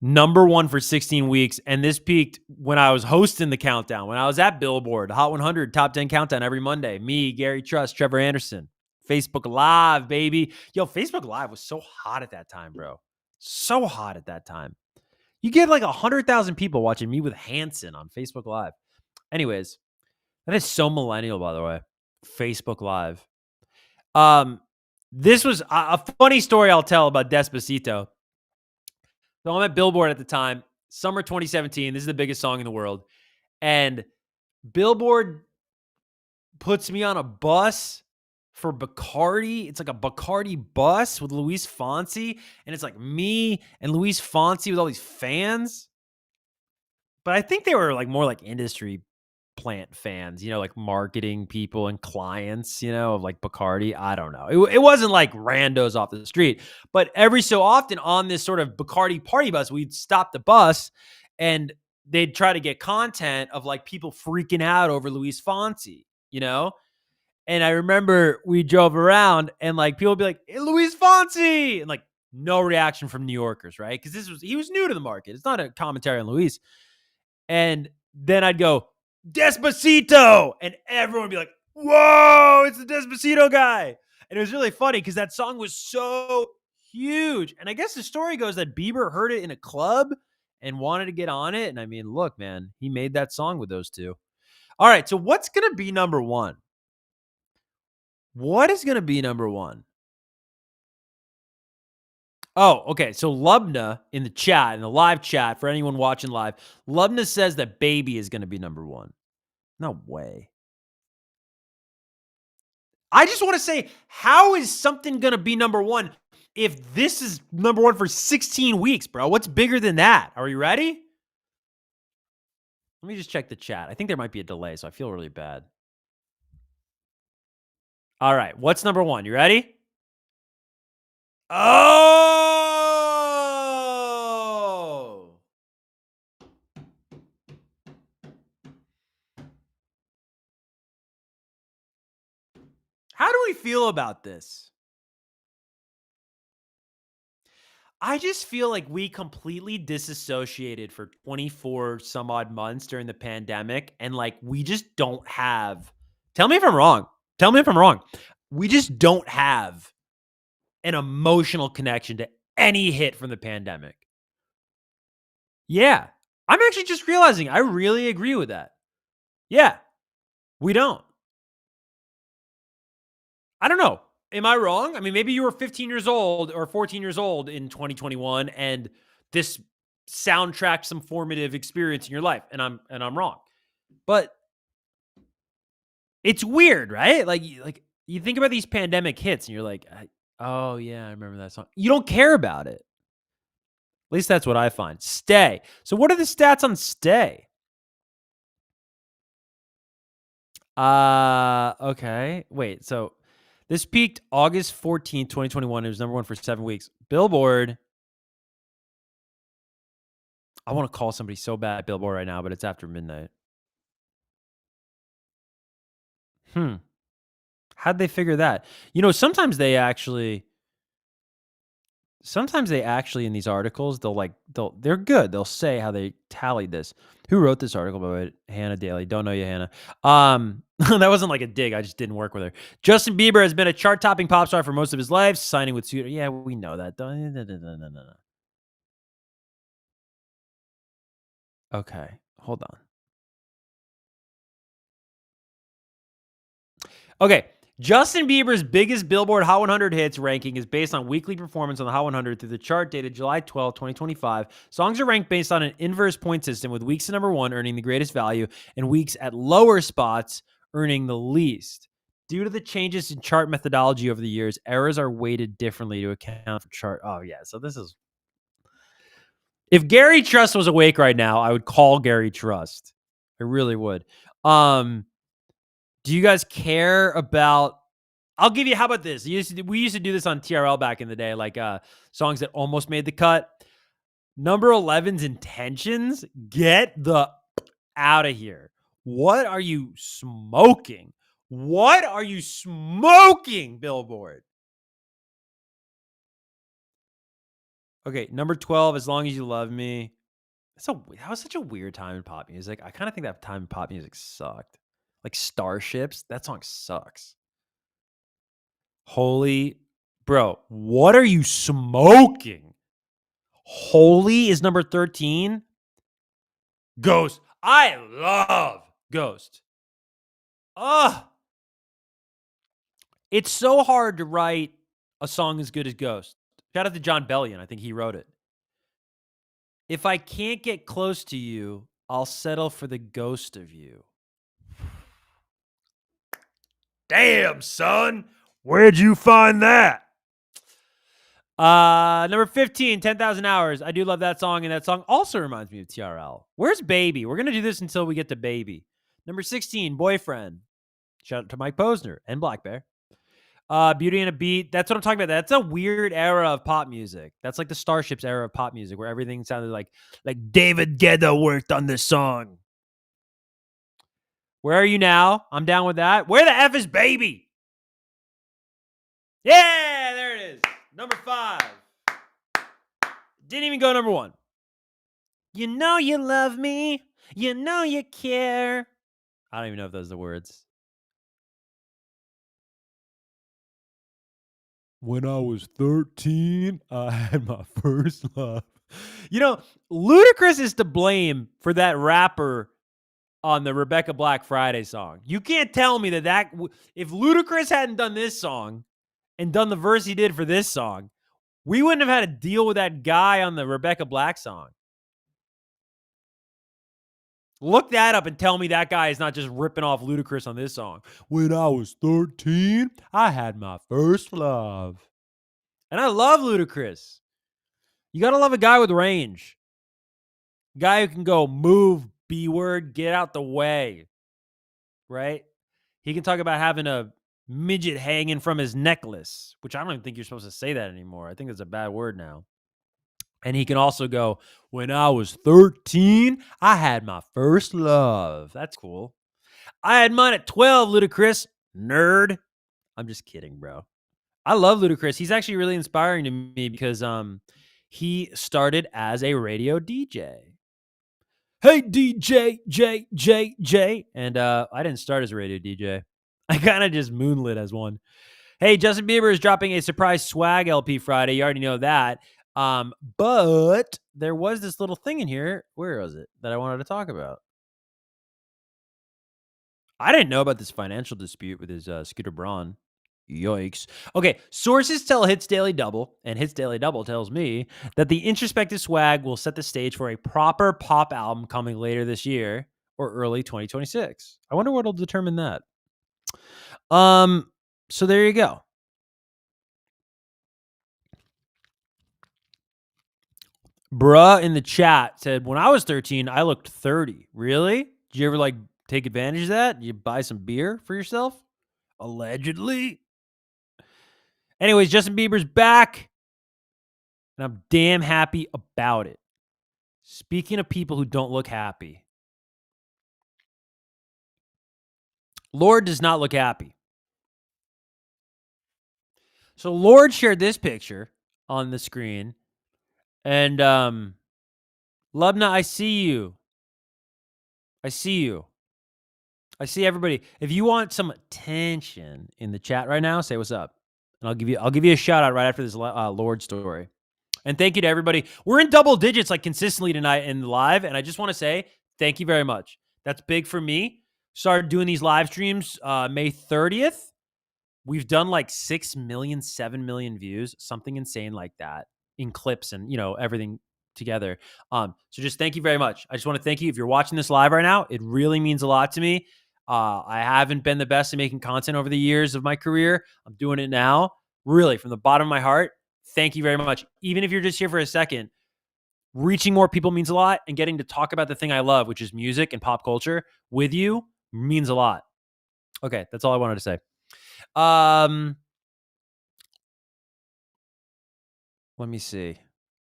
Number 1 for 16 weeks. And this peaked when I was hosting the countdown, when I was at Billboard, Hot 100, Top 10 Countdown every Monday. Me, Gary Trust, Trevor Anderson. Facebook Live, baby. Yo, Facebook Live was so hot at that time, bro. So hot at that time. You get like 100,000 people watching me with Hanson on Facebook Live. Anyways, that is so millennial, by the way. Facebook Live. This was a funny story I'll tell about Despacito. So I'm at Billboard at the time, summer 2017. This is the biggest song in the world. And Billboard puts me on a bus for Bacardi. It's like a Bacardi bus with Luis Fonsi. And it's like me and Luis Fonsi with all these fans. But I think they were like more like industry plant fans, like marketing people and clients, of like Bacardi. I don't know. It wasn't like randos off the street, but every so often on this sort of Bacardi party bus, we'd stop the bus and they'd try to get content of like people freaking out over Luis Fonsi, And I remember we drove around and like people would be like, hey, Luis Fonsi, and like no reaction from New Yorkers, right? Because he was new to the market. It's not a commentary on Luis. And then I'd go, Despacito, and everyone would be like, whoa, it's the Despacito guy. And it was really funny because that song was so huge. And I guess the story goes that Bieber heard it in a club and wanted to get on it. And I mean, look, man, he made that song with those two. All right, so what's going to be number 1? What is going to be number 1? Oh, okay. So Lubna in the chat, in the live chat, for anyone watching live, Lubna says that Baby is going to be number 1. No way. I just want to say, how is something going to be number one if this is number one for 16 weeks, bro? What's bigger than that? Are you ready? Let me just check the chat. I think there might be a delay, so I feel really bad. All right. What's number one? You ready? Oh! How do we feel about this? I just feel like we completely disassociated for 24 some odd months during the pandemic. And like, we just don't have, tell me if I'm wrong. Tell me if I'm wrong. We just don't have an emotional connection to any hit from the pandemic. Yeah. I'm actually just realizing I really agree with that. Yeah. We don't. I don't know. Am I wrong? I mean, maybe you were 15 years old or 14 years old in 2021 and this soundtracked some formative experience in your life, and I'm wrong. But it's weird, right? Like you think about these pandemic hits and you're like, "Oh yeah, I remember that song." You don't care about it. At least that's what I find. Stay. So what are the stats on Stay? Okay. Wait, so this peaked August 14th, 2021. It was number one for 7 weeks. Billboard. I want to call somebody so bad at Billboard right now, but it's after midnight. How'd they figure that? You know, sometimes they actually in these articles, they're good. They'll say how they tallied this. Who wrote this article, by the way? Hannah Daly. Don't know you, Hannah. That wasn't like a dig. I just didn't work with her. Justin Bieber has been a chart-topping pop star for most of his life, signing with Suit. Yeah, we know that. No. Okay, hold on. Okay, Justin Bieber's biggest Billboard Hot 100 hits ranking is based on weekly performance on the Hot 100 through the chart dated July 12, 2025. Songs are ranked based on an inverse point system, with weeks at number one earning the greatest value and weeks at lower spots earning the least. Due to the changes in chart methodology over the years, errors are weighted differently to account for chart. Oh, yeah. So this is. If Gary Trust was awake right now, I would call Gary Trust. I really would. Do you guys care about? I'll give you. How about this? We used to do this on TRL back in the day, like songs that almost made the cut. Number 11's Intentions. Get the out of here. What are you smoking? What are you smoking, Billboard? Okay, number 12, As Long As You Love Me. That was such a weird time in pop music. I kind of think that time in pop music sucked. Like Starships, that song sucks. Holy, bro, what are you smoking? Holy is number 13. Ghost. I love Ghost. Ugh. It's so hard to write a song as good as Ghost. Shout out to John Bellion. I think he wrote it. If I can't get close to you, I'll settle for the ghost of you. Damn, son. Where'd you find that? Number 15, 10,000 Hours. I do love that song, and that song also reminds me of TRL. Where's Baby? We're going to do this until we get to Baby. Number 16, Boyfriend. Shout out to Mike Posner and Black Bear. Beauty and a Beat. That's what I'm talking about. That's a weird era of pop music. That's like the Starships era of pop music, where everything sounded like David Guetta worked on this song. Where Are You Now? I'm down with that. Where the F is Baby? Yeah, there it is. Number 5. Didn't even go number 1. You know you love me. You know you care. I don't even know if those are the words. When I was 13, I had my first love. You know, Ludacris is to blame for that rapper on the Rebecca Black Friday song. You can't tell me that if Ludacris hadn't done this song and done the verse he did for this song, we wouldn't have had to deal with that guy on the Rebecca Black song. Look that up and tell me that guy is not just ripping off Ludacris on this song. When I was 13, I had my first love. And I love Ludacris. You got to love a guy with range. A guy who can go move, B word, get out the way. Right? He can talk about having a midget hanging from his necklace, which I don't even think you're supposed to say that anymore. I think that's a bad word now. And he can also go, when I was 13, I had my first love. That's cool. I had mine at 12, Ludacris. Nerd. I'm just kidding, bro. I love Ludacris. He's actually really inspiring to me because he started as a radio DJ. Hey, DJ, J. And I didn't start as a radio DJ. I kind of just moonlit as one. Hey, Justin Bieber is dropping a surprise swag LP Friday. You already know that. But there was this little thing in here. Where was it that I wanted to talk about? I didn't know about this financial dispute with his Scooter Braun. Yikes. Okay, sources tell Hits Daily Double, and Hits Daily Double tells me that the introspective swag will set the stage for a proper pop album coming later this year or early 2026. I wonder what'll determine that. So there you go. Bruh in the chat said, when I was 13, I looked 30. Really? Did you ever take advantage of that? Did you buy some beer for yourself? Allegedly. Anyways, Justin Bieber's back, and I'm damn happy about it. Speaking of people who don't look happy, Lorde does not look happy. So Lorde shared this picture on the screen, and Lubna, I see you. I see you. I see everybody. If you want some attention in the chat right now, say what's up, and I'll give you a shout out right after this Lorde story. And thank you to everybody. We're in double digits consistently tonight in the live, and I just want to say thank you very much. That's big for me. Started doing these live streams May 30th. We've done 6 million, 7 million views, something insane like that in clips and, everything together. So just thank you very much. I just want to thank you. If you're watching this live right now, it really means a lot to me. I haven't been the best at making content over the years of my career. I'm doing it now, really, from the bottom of my heart. Thank you very much. Even if you're just here for a second, reaching more people means a lot, and getting to talk about the thing I love, which is music and pop culture, with you means a lot. Okay, that's all I wanted to say. Let me see.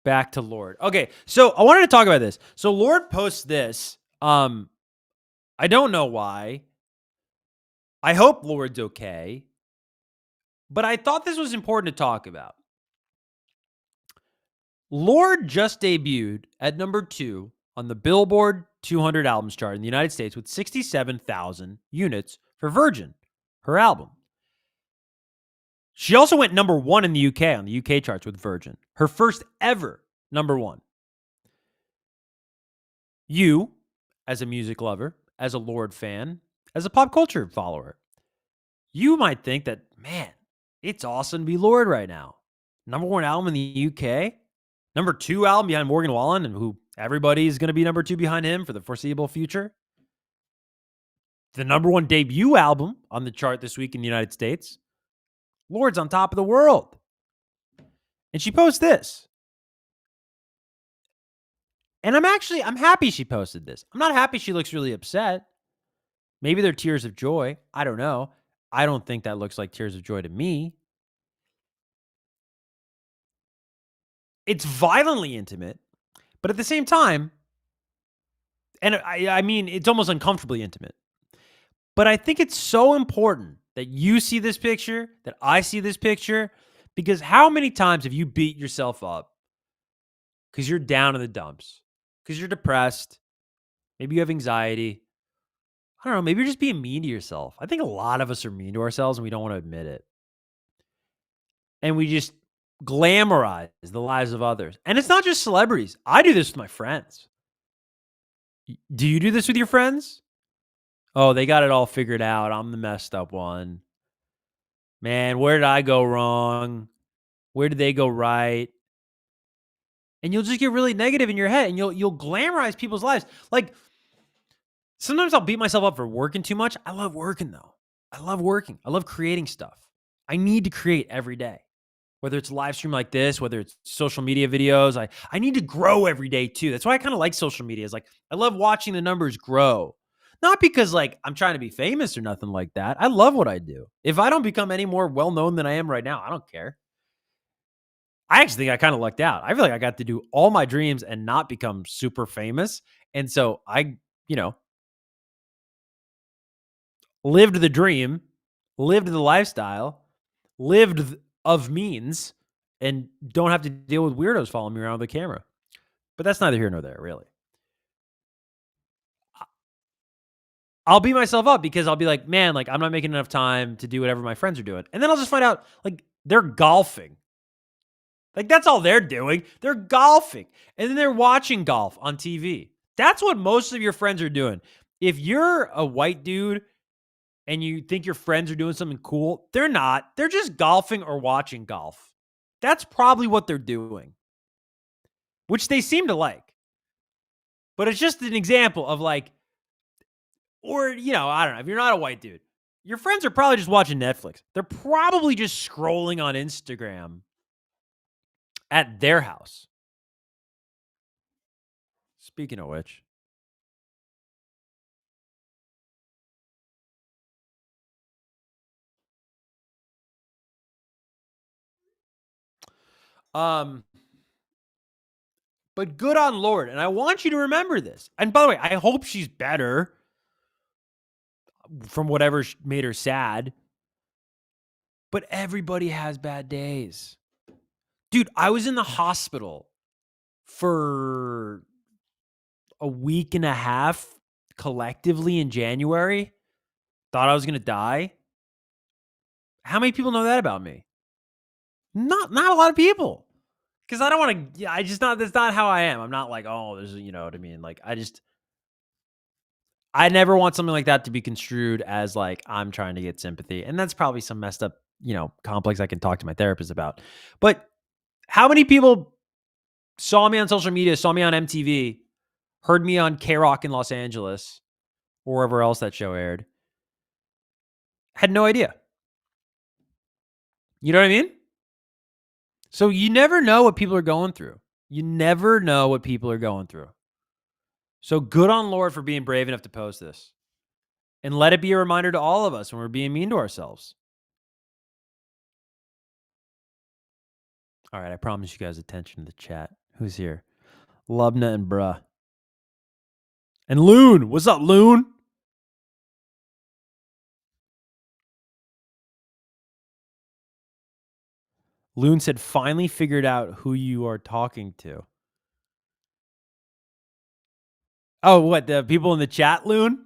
Back to Lorde. Okay, so I wanted to talk about this. So Lorde posts this. I don't know why. I hope Lorde's okay. But I thought this was important to talk about. Lorde just debuted at number 2 on the Billboard 200 albums chart in the United States with 67,000 units for Virgin, her album. She also went number 1 in the UK on the UK charts with Virgin, her first ever number 1. You, as a music lover, as a Lorde fan, as a pop culture follower, you might think that, man, it's awesome to be Lorde right now. Number 1 album in the UK, number 2 album behind Morgan Wallen, and who everybody's going to be number 2 behind him for the foreseeable future. The number 1 debut album on the chart this week in the United States. Lorde's on top of the world. And she posts this. And I'm happy she posted this. I'm not happy she looks really upset. Maybe they're tears of joy. I don't know. I don't think that looks like tears of joy to me. It's violently intimate, but at the same time, and I mean, it's almost uncomfortably intimate. But I think it's so important that you see this picture, that I see this picture, because how many times have you beat yourself up because you're down in the dumps, because you're depressed, maybe you have anxiety, I don't know, maybe you're just being mean to yourself. I think a lot of us are mean to ourselves and we don't want to admit it. And we just glamorize the lives of others. And it's not just celebrities. I do this with my friends. Do you do this with your friends? Oh, they got it all figured out. I'm the messed up one. Man, where did I go wrong? Where did they go right? And you'll just get really negative in your head, and you'll glamorize people's lives. Sometimes I'll beat myself up for working too much. I love working though. I love working. I love creating stuff. I need to create every day. Whether it's live stream like this, whether it's social media videos, I need to grow every day too. That's why I kind of like social media. Is like I love watching the numbers grow. Not because like I'm trying to be famous or nothing like that. I love what I do. If I don't become any more well known than I am right now, I don't care. I actually think I kind of lucked out. I feel like I got to do all my dreams and not become super famous. And so I, you know, lived the dream, lived the lifestyle, of means, and don't have to deal with weirdos following me around with a camera. But that's neither here nor there, really. I'll beat myself up because I'll be like, man, like I'm not making enough time to do whatever my friends are doing. And then I'll just find out like they're golfing. Like that's all they're doing. They're golfing. And then they're watching golf on TV. That's what most of your friends are doing. If you're a white dude and you think your friends are doing something cool, they're not. They're just golfing or watching golf. That's probably what they're doing, which they seem to like. But it's just an example of like, or, I don't know. If you're not a white dude, your friends are probably just watching Netflix. They're probably just scrolling on Instagram at their house. Speaking of which, um, but good on Lorde. And I want you to remember this. And by the way, I hope she's better from whatever made her sad. But everybody has bad days. Dude, I was in the hospital for a week and a half collectively in January. Thought I was going to die. How many people know that about me? Not a lot of people. Because I don't want to, that's not how I am. I'm not like, oh, there's, you know what I mean? Like, I never want something like that to be construed as like, I'm trying to get sympathy. And that's probably some messed up, complex I can talk to my therapist about. But how many people saw me on social media, saw me on MTV, heard me on K-Rock in Los Angeles, or wherever else that show aired, had no idea. You know what I mean? So you never know what people are going through. You never know what people are going through. So good on Lorde for being brave enough to post this. And let it be a reminder to all of us when we're being mean to ourselves. All right, I promise you guys attention to the chat. Who's here? Lubna and Bruh. And Loon. What's up, Loon? Loon said, finally figured out who you are talking to. Oh, what? The people in the chat, Loon?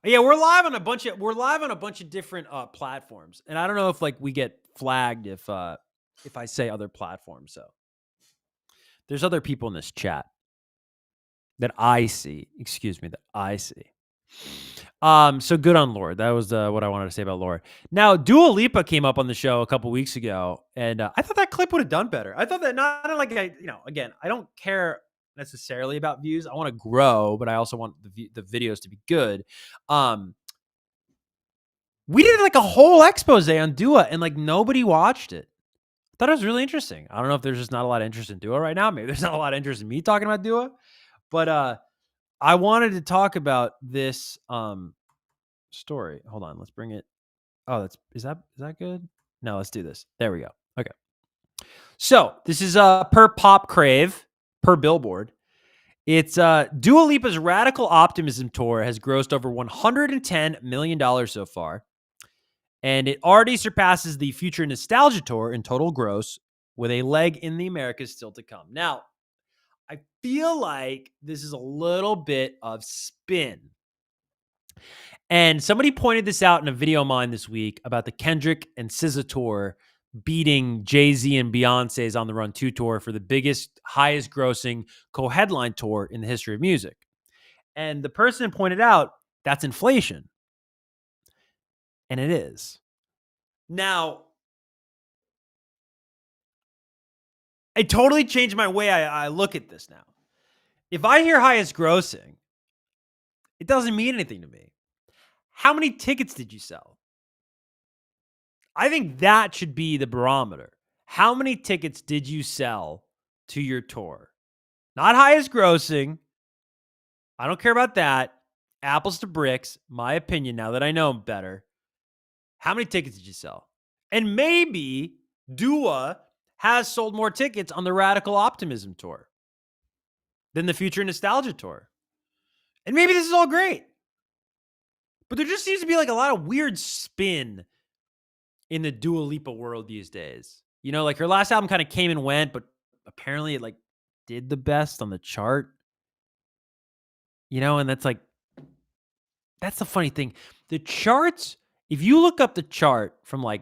Yeah, we're live on a bunch of different platforms. And I don't know if like we get flagged if I say other platforms. So there's other people in this chat that I see. Excuse me, that I see. So good on Lorde. That was what I wanted to say about Lorde. Now, Dua Lipa came up on the show a couple weeks ago, and I thought that clip would have done better. I thought that not like again, I don't care necessarily about views. I want to grow, but I also want the videos to be good. We did like a whole expose on Dua, and like nobody watched it. I thought it was really interesting. I don't know if there's just not a lot of interest in Dua right now. Maybe there's not a lot of interest in me talking about Dua, but I wanted to talk about this story. Hold on, let's bring it. Oh, is that good? No, let's do this. There we go. Okay. So this is per Pop Crave, per Billboard. It's Dua Lipa's Radical Optimism tour has grossed over $110 million so far. And it already surpasses the Future Nostalgia tour in total gross, with a leg in the Americas still to come. Now, I feel like this is a little bit of spin. And somebody pointed this out in a video of mine this week about the Kendrick and SZA tour beating Jay-Z and Beyonce's On the Run 2 tour for the biggest, highest grossing co-headline tour in the history of music. And the person pointed out that's inflation. And it is. Now, it totally changed my way I look at this now. If I hear highest grossing, It doesn't mean anything to me. How many tickets did you sell? I think that should be the barometer. How many tickets did you sell to your tour? Not highest grossing. I don't care about that. Apples to bricks, my opinion now that I know better. How many tickets did you sell? And maybe Dua has sold more tickets on the Radical Optimism tour than the Future Nostalgia tour. And maybe this is all great. But there just seems to be like a lot of weird spin in the Dua Lipa world these days. You know, like her last album kind of came and went, but apparently it like did the best on the chart. You know, and that's the funny thing. The charts, if you look up the chart from like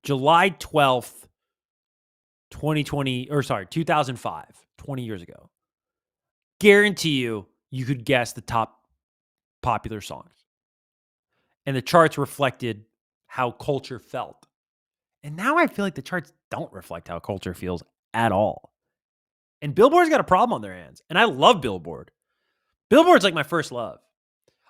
July 12th, 2005, 20 years ago, guarantee you could guess the top popular songs. And the charts reflected how culture felt. And now I feel like the charts don't reflect how culture feels at all. And Billboard's got a problem on their hands. And I love Billboard. Billboard's like my first love.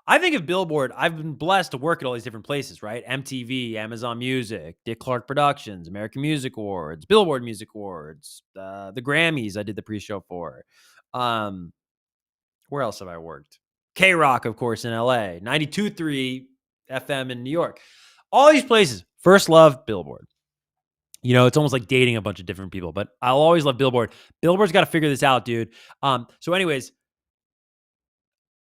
I think of Billboard, I've been blessed to work at all these different places, right? MTV, Amazon Music, Dick Clark Productions, American Music Awards, Billboard Music Awards, the Grammys I did the pre-show for. Where else have I worked? K-Rock, of course, in LA, 92.3 FM in New York. All these places, first love, Billboard. You know, it's almost like dating a bunch of different people, but I'll always love Billboard. Billboard's got to figure this out, dude. So anyways,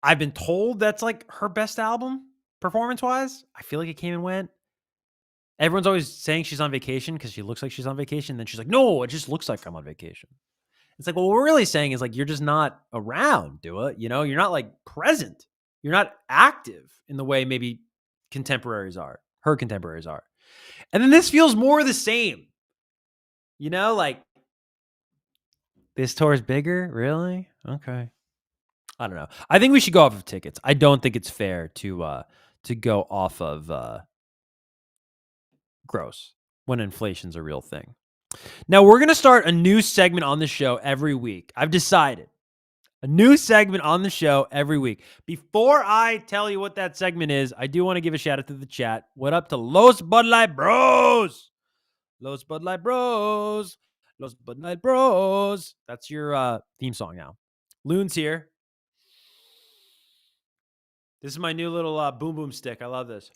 I've been told that's like her best album performance-wise. I feel like it came and went. Everyone's always saying she's on vacation because she looks like she's on vacation. Then she's like, no, it just looks like I'm on vacation. It's like, well, what we're really saying is like, you're just not around, Dua. You know, you're not like present. You're not active in the way maybe contemporaries are. Her contemporaries are. And then this feels more the same. You know, like this tour is bigger? Really? Okay. I don't know. I think we should go off of tickets. I don't think it's fair to go off of gross when inflation's a real thing. Now, we're going to start a new segment on the show every week. I've decided. A new segment on the show every week. Before I tell you what that segment is, I do want to give a shout out to the chat. What up to Los Bud Light Bros? Los Bud Light Bros. Los Bud Light Bros. That's your theme song now. Loon's here. This is my new little boom boom stick. I love this.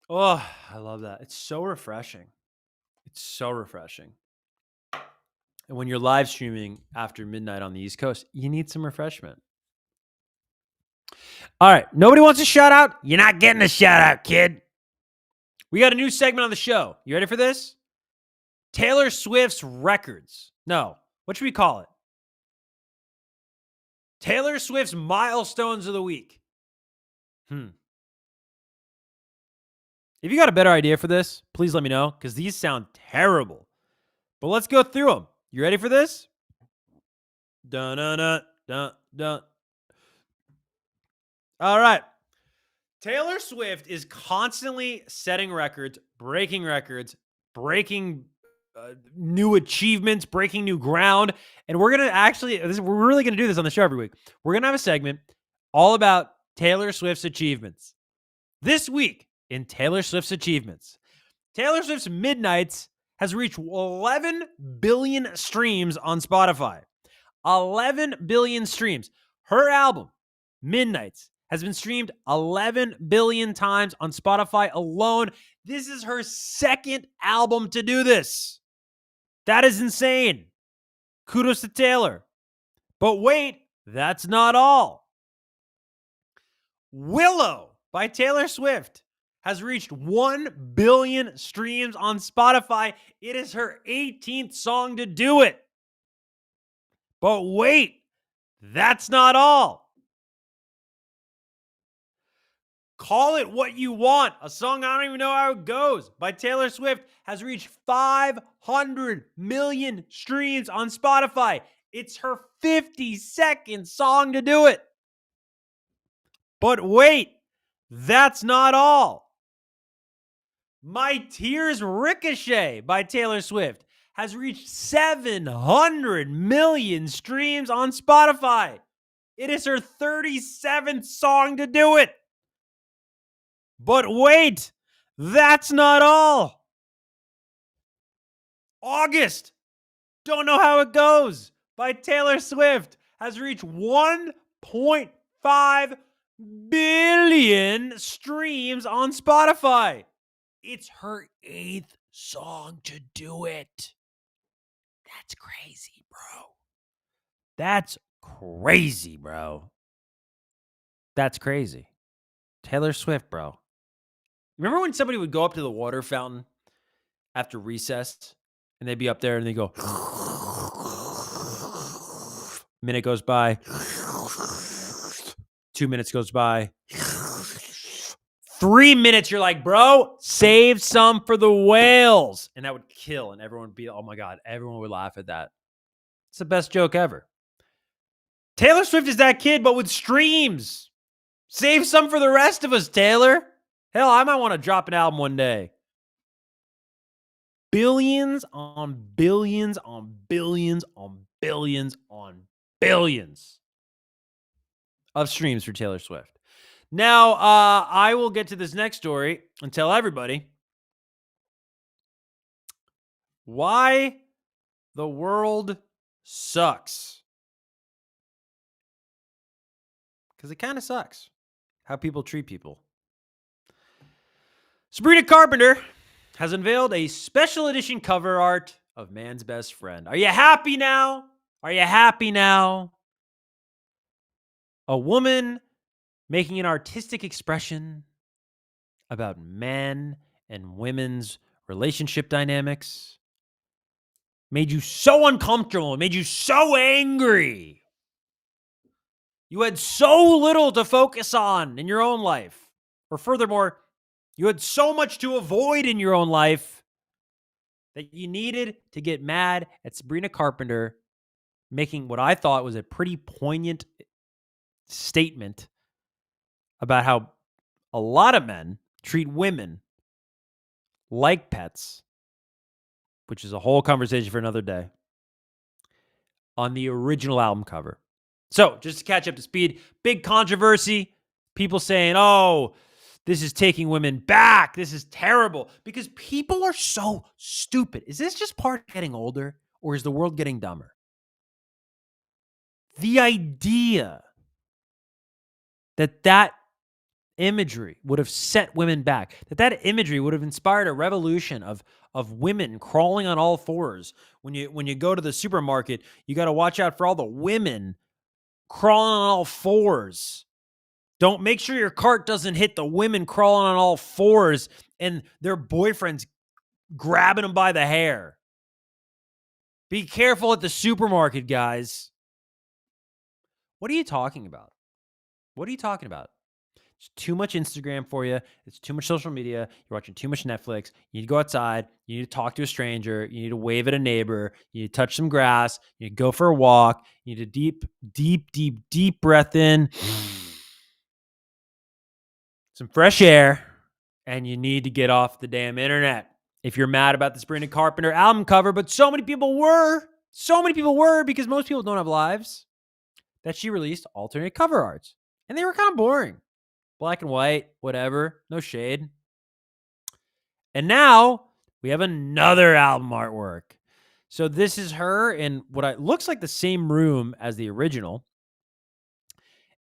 Oh, I love that. It's so refreshing. It's so refreshing. And when you're live streaming after midnight on the East Coast, you need some refreshment. All right. Nobody wants a shout out? You're not getting a shout out, kid. We got a new segment on the show. You ready for this? Taylor Swift's records. No. What should we call it? Taylor Swift's milestones of the week. If you got a better idea for this, please let me know, because these sound terrible. But let's go through them. You ready for this? Dun dun dun dun dun. All right. Taylor Swift is constantly setting records, breaking new achievements, breaking new ground. And we're going to we're really going to do this on the show every week. We're going to have a segment all about Taylor Swift's achievements. This week in Taylor Swift's achievements, Taylor Swift's Midnights has reached 11 billion streams on Spotify. 11 billion streams. Her album, Midnights, has been streamed 11 billion times on Spotify alone. This is her second album to do this. That is insane. Kudos to Taylor. But wait, that's not all. Willow by Taylor Swift has reached 1 billion streams on Spotify. It is her 18th song to do it. But wait, that's not all. Call It What You Want, a song I don't even know how it goes, by Taylor Swift, has reached 500 million streams on Spotify. It's her 52nd song to do it. But wait, that's not all. My Tears Ricochet by Taylor Swift has reached 700 million streams on Spotify. It is her 37th song to do it. But wait, that's not all. August, Don't Know How It Goes by Taylor Swift has reached 1.5 billion streams on Spotify. It's her 8th song to do it. That's crazy, bro. That's crazy, bro. That's crazy. Taylor Swift, bro. Remember when somebody would go up to the water fountain after recess and they'd be up there and they go, minute goes by, 2 minutes goes by, 3 minutes, you're like, bro, save some for the whales. And that would kill. And everyone would be, oh my God, everyone would laugh at that. It's the best joke ever. Taylor Swift is that kid, but with streams. Save some for the rest of us, Taylor. Hell, I might want to drop an album one day. Billions on billions on billions on billions on billions of streams for Taylor Swift. Now, I will get to this next story and tell everybody why the world sucks. Because it kind of sucks how people treat people. Sabrina Carpenter has unveiled a special edition cover art of Man's Best Friend. Are you happy now? Are you happy now? A woman making an artistic expression about men and women's relationship dynamics made you so uncomfortable, made you so angry. You had so little to focus on in your own life. Or furthermore, you had so much to avoid in your own life that you needed to get mad at Sabrina Carpenter making what I thought was a pretty poignant statement about how a lot of men treat women like pets, which is a whole conversation for another day, on the original album cover. So, just to catch up to speed, big controversy. People saying, oh, this is taking women back. This is terrible. Because people are so stupid. Is this just part of getting older, or is the world getting dumber? The idea that imagery would have set women back, that imagery would have inspired a revolution of women crawling on all fours. When you go to the supermarket, you got to watch out for all the women crawling on all fours. Don't make sure your cart doesn't hit the women crawling on all fours and their boyfriends grabbing them by the hair. Be careful at the supermarket, guys. What are you talking about? What are you talking about? It's too much Instagram for you. It's too much social media. You're watching too much Netflix. You need to go outside. You need to talk to a stranger. You need to wave at a neighbor. You need to touch some grass. You need to go for a walk. You need to deep breath in. Some fresh air. And you need to get off the damn internet. If you're mad about the Sabrina Carpenter album cover, but so many people were because most people don't have lives, that she released alternate cover arts. And they were kind of boring. Black and white, whatever, no shade. And now we have another album artwork. So this is her in what looks like the same room as the original.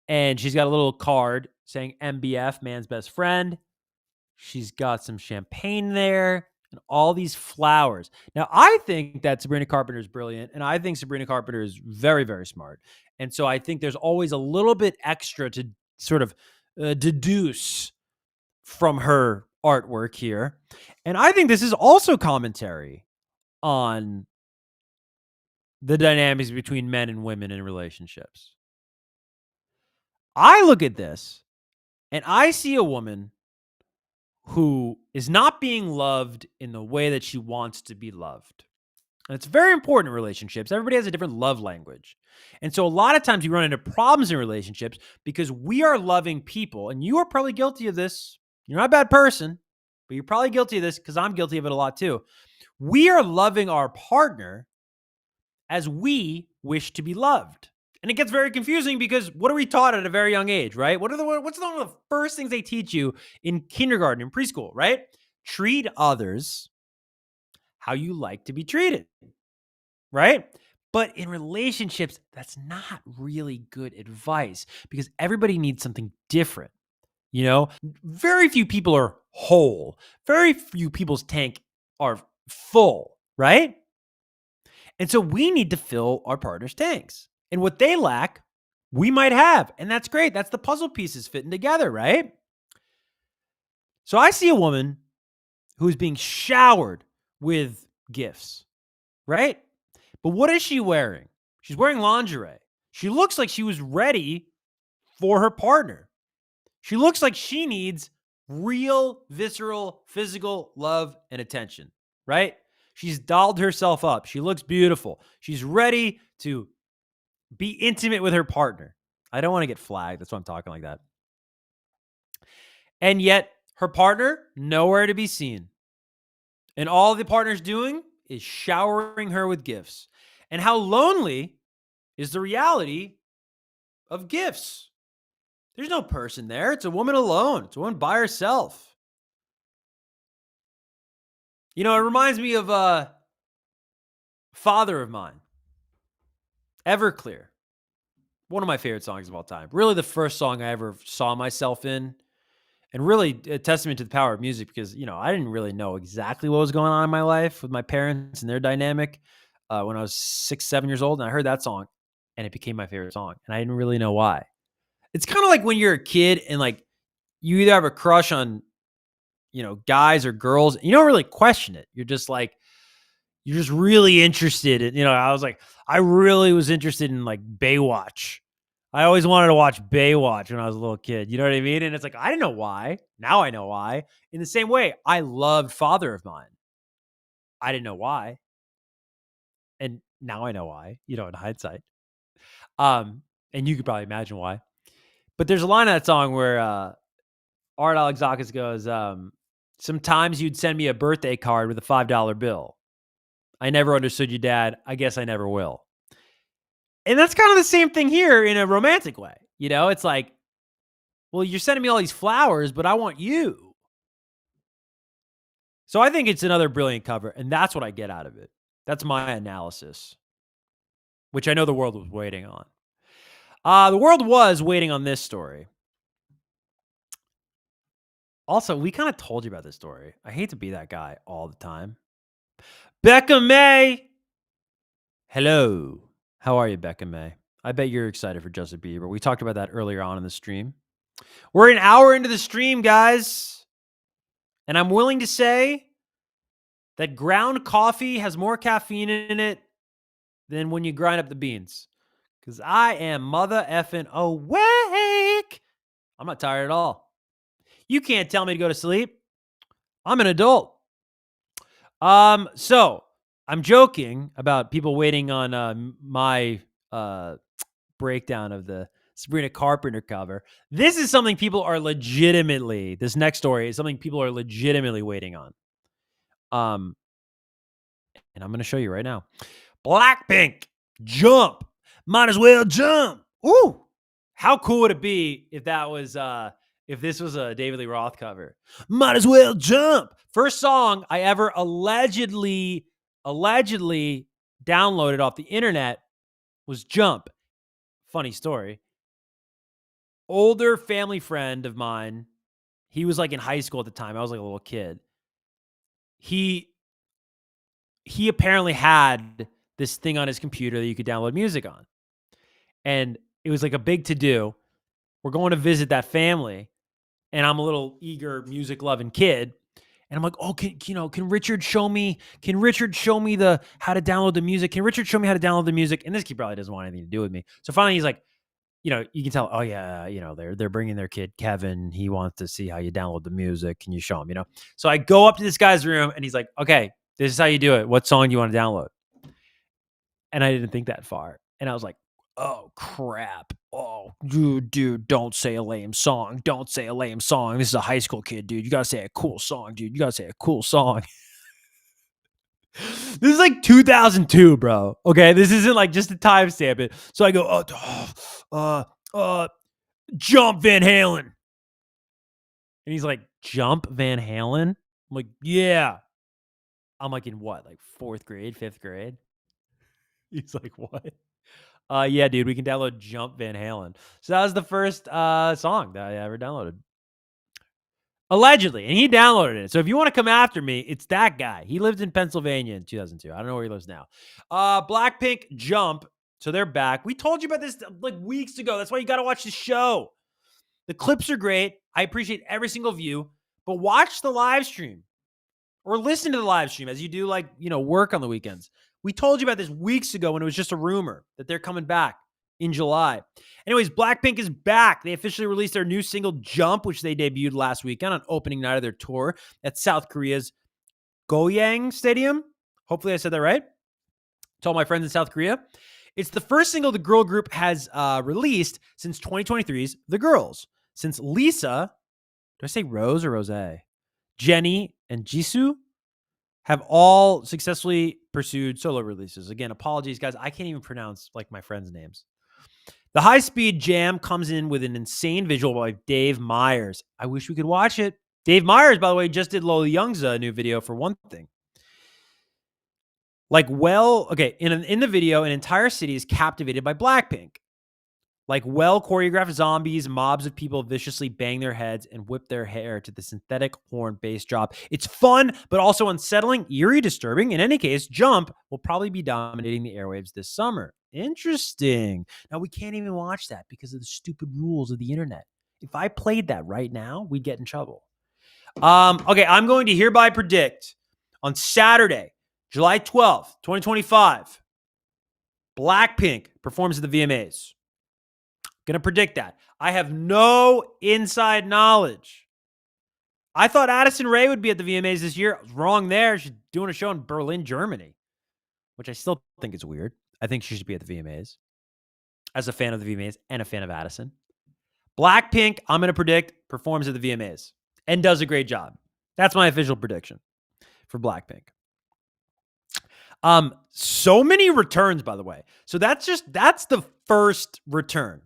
And she's got a little card saying MBF, Man's Best Friend. She's got some champagne there and all these flowers. Now, I think that Sabrina Carpenter is brilliant, and I think Sabrina Carpenter is very, very smart. And so I think there's always a little bit extra to sort of deduce from her artwork here. And I think this is also commentary on the dynamics between men and women in relationships. I look at this and I see a woman who is not being loved in the way that she wants to be loved. And it's very important in relationships. Everybody has a different love language. And so a lot of times we run into problems in relationships because we are loving people, and you are probably guilty of this. You're not a bad person, but you're probably guilty of this because I'm guilty of it a lot too. We are loving our partner as we wish to be loved. And it gets very confusing because what are we taught at a very young age, right? What's one of the first things they teach you in kindergarten and preschool, right? Treat others how you like to be treated, right? But in relationships, that's not really good advice because everybody needs something different. You know, very few people are whole. Very few people's tank are full, right? And so we need to fill our partner's tanks. And what they lack, we might have. And that's great. That's the puzzle pieces fitting together, right? So I see a woman who's being showered with gifts, right? But what is she wearing? She's wearing lingerie. She looks like she was ready for her partner. She looks like she needs real, visceral, physical love and attention, right? She's dolled herself up. She looks beautiful. She's ready to be intimate with her partner. I don't want to get flagged. That's why I'm talking like that. And yet, her partner, nowhere to be seen. And all the partner's doing is showering her with gifts. And how lonely is the reality of gifts? There's no person there. It's a woman alone. It's a woman by herself. You know, it reminds me of a father of mine, Everclear. One of my favorite songs of all time. Really the first song I ever saw myself in. And really a testament to the power of music because, you know, I didn't really know exactly what was going on in my life with my parents and their dynamic when I was 6, 7 years old. And I heard that song and it became my favorite song. And I didn't really know why. It's kind of like when you're a kid and like you either have a crush on, you know, guys or girls. And you don't really question it. You're just like, you're just really interested in, you know, I really was interested in like Baywatch. I always wanted to watch Baywatch when I was a little kid. You know what I mean? And it's like, I didn't know why. Now I know why. In the same way, I loved Father of Mine. I didn't know why. And now I know why, you know, in hindsight. And you could probably imagine why. But there's a line in that song where Art Alexakis goes, sometimes you'd send me a birthday card with a $5 bill. I never understood you, Dad. I guess I never will. And that's kind of the same thing here in a romantic way. You know, it's like, well, you're sending me all these flowers, but I want you. So I think it's another brilliant cover, and that's what I get out of it. That's my analysis, which I know the world was waiting on. The world was waiting on this story. Also, we kind of told you about this story. I hate to be that guy all the time. Becca May. Hello. How are you, Becca May? I bet you're excited for Justin Bieber. We talked about that earlier on in the stream. We're an hour into the stream, guys. And I'm willing to say that ground coffee has more caffeine in it than when you grind up the beans. Because I am mother effing awake. I'm not tired at all. You can't tell me to go to sleep. I'm an adult. So I'm joking about people waiting on my breakdown of the Sabrina Carpenter cover. This is something people are legitimately, this next story is something people are legitimately waiting on. And I'm going to show you right now. BLACKPINK, Jump. Might as well jump. Ooh. How cool would it be if that was, if this was a David Lee Roth cover? Might as well jump. First song I ever allegedly downloaded off the internet was Jump. Funny story. Older family friend of mine, he was like in high school at the time. I was like a little kid. He apparently had this thing on his computer that you could download music on. And it was like a big to-do. We're going to visit that family. And I'm a little eager, music-loving kid. And I'm like, oh, can Richard show me how to download the music? Can Richard show me how to download the music? And this kid probably doesn't want anything to do with me. So finally he's like, you know, you can tell, oh yeah, you know, they're bringing their kid, Kevin. He wants to see how you download the music. Can you show him, you know? So I go up to this guy's room and he's like, okay, this is how you do it. What song do you want to download? And I didn't think that far. And I was like, Oh, crap. Oh, dude, don't say a lame song. Don't say a lame song. This is a high school kid, dude. You gotta say a cool song, dude. You gotta say a cool song. This is like 2002, bro. Okay, this isn't like just a timestamp it. So I go, Jump Van Halen. And he's like, Jump Van Halen? I'm like, yeah. I'm like, in what? Like fourth grade, fifth grade? He's like, what? Yeah, dude, we can download Jump Van Halen. So that was the first song that I ever downloaded. Allegedly. And he downloaded it. So if you want to come after me, it's that guy. He lived in Pennsylvania in 2002. I don't know where he lives now. BLACKPINK Jump. So they're back. We told you about this like weeks ago. That's why you got to watch the show. The clips are great. I appreciate every single view. But watch the live stream. Or listen to the live stream as you do, like, work on the weekends. We told you about this weeks ago when it was just a rumor that they're coming back in July. Anyways, BLACKPINK is back. They officially released their new single, Jump, which they debuted last weekend on opening night of their tour at South Korea's Goyang Stadium. Hopefully I said that right. To all my friends in South Korea. It's the first single the girl group has released since 2023's The Girls. Since Lisa, did I say Rose or Rose? Jenny and Jisoo have all successfully pursued solo releases. Again, apologies, guys. I can't even pronounce like my friends' names. The high-speed jam comes in with an insane visual by Dave Meyers. I wish we could watch it. Dave Meyers, by the way, just did Lola Young's new video for One Thing. In the video, an entire city is captivated by BLACKPINK. Like well-choreographed zombies, mobs of people viciously bang their heads and whip their hair to the synthetic horn bass drop. It's fun, but also unsettling, eerie, disturbing. In any case, Jump will probably be dominating the airwaves this summer. Interesting. Now, we can't even watch that because of the stupid rules of the internet. If I played that right now, we'd get in trouble. Okay, I'm going to hereby predict on Saturday, July 12th, 2025, BLACKPINK performs at the VMAs. Gonna predict that. I have no inside knowledge. I thought Addison Rae would be at the VMAs this year. I was wrong there. She's doing a show in Berlin, Germany, which I still think is weird. I think she should be at the VMAs as a fan of the VMAs and a fan of Addison. BLACKPINK, I'm going to predict, performs at the VMAs and does a great job. That's my official prediction for BLACKPINK. So many returns, by the way. So that's the first return.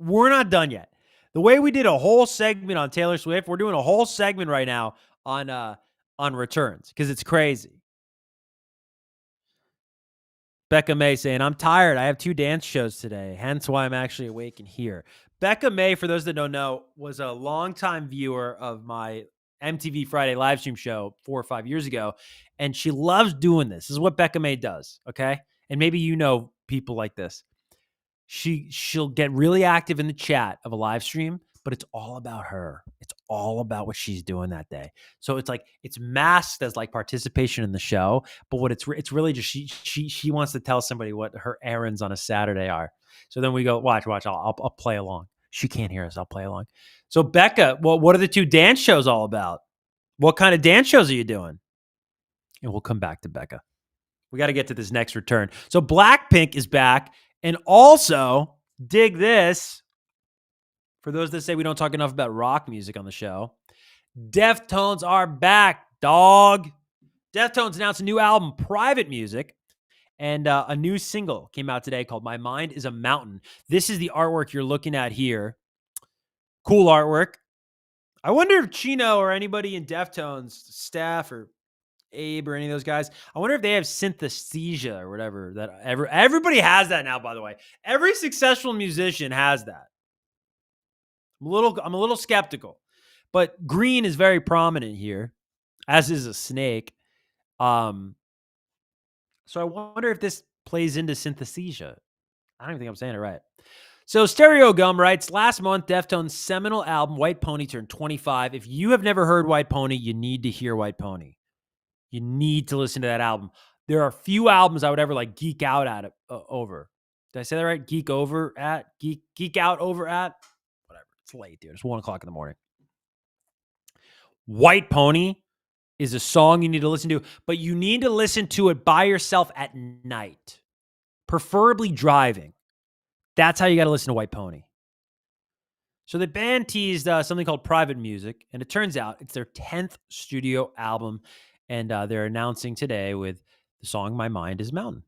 We're not done yet. The way we did a whole segment on Taylor Swift, we're doing a whole segment right now on returns because it's crazy. Becca May saying, I'm tired. I have 2 dance shows today, hence why I'm actually awake and here. Becca May, for those that don't know, was a longtime viewer of my MTV Friday live stream show 4 or 5 years ago, and she loves doing this. This is what Becca May does, okay? And maybe you know people like this. She'll get really active in the chat of a live stream, but it's all about her. It's all about what she's doing that day. So it's like it's masked as like participation in the show, but what it's really just she wants to tell somebody what her errands on a Saturday are. So then we go watch. I'll play along. She can't hear us. I'll play along. So Becca, well, what are the 2 dance shows all about? What kind of dance shows are you doing? And we'll come back to Becca. We got to get to this next return. So BLACKPINK is back. And also, dig this, for those that say we don't talk enough about rock music on the show, Deftones are back, dog. Deftones announced a new album, Private Music, and a new single came out today called My Mind is a Mountain. This is the artwork you're looking at here. Cool artwork. I wonder if Chino or anybody in Deftones staff or Abe or any of those guys, I wonder if they have synesthesia or whatever. That everybody has that now, by the way. Every successful musician has that. I'm a little skeptical, but green is very prominent here, as is a snake. So I wonder if this plays into synesthesia. I don't even think I'm saying it right. So Stereo Gum writes, last month, Deftones' seminal album, White Pony, turned 25. If you have never heard White Pony, you need to hear White Pony. You need to listen to that album. There are few albums I would ever like geek out at over. Did I say that right? Geek out over at? Whatever. It's late, dude. It's 1:00 in the morning. White Pony is a song you need to listen to, but you need to listen to it by yourself at night. preferably driving. That's how you got to listen to White Pony. So the band teased something called Private Music, and it turns out it's their 10th studio album, and they're announcing today with the song My Mind is Mountain.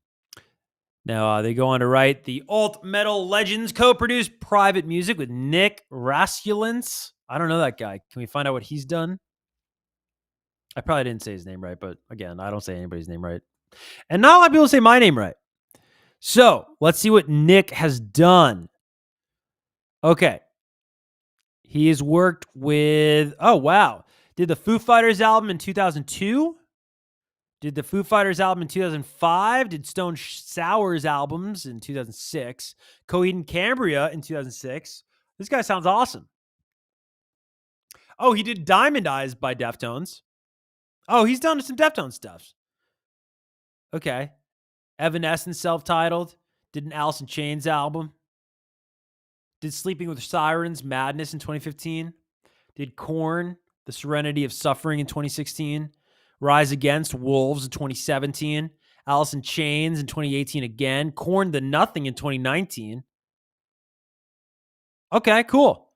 Now, they go on to write, the alt metal legends co-produced Private Music with Nick Raskulins. I don't know that guy. Can we find out what he's done? I probably didn't say his name right, but again, I don't say anybody's name right. And not a lot of people say my name right. So let's see what Nick has done. Okay. He has worked with, oh, wow. Did the Foo Fighters album in 2002. Did the Foo Fighters album in 2005. Did Stone Sour's albums in 2006. Coheed and Cambria in 2006. This guy sounds awesome. Oh, he did Diamond Eyes by Deftones. Oh, he's done some Deftones stuff. Okay. Evanescence self-titled. Did an Alice in Chains album. Did Sleeping with Sirens, Madness in 2015. Did Korn, The Serenity of Suffering in 2016. Rise Against Wolves in 2017. Alice in Chains in 2018 again. Korn, The Nothing in 2019. Okay, cool.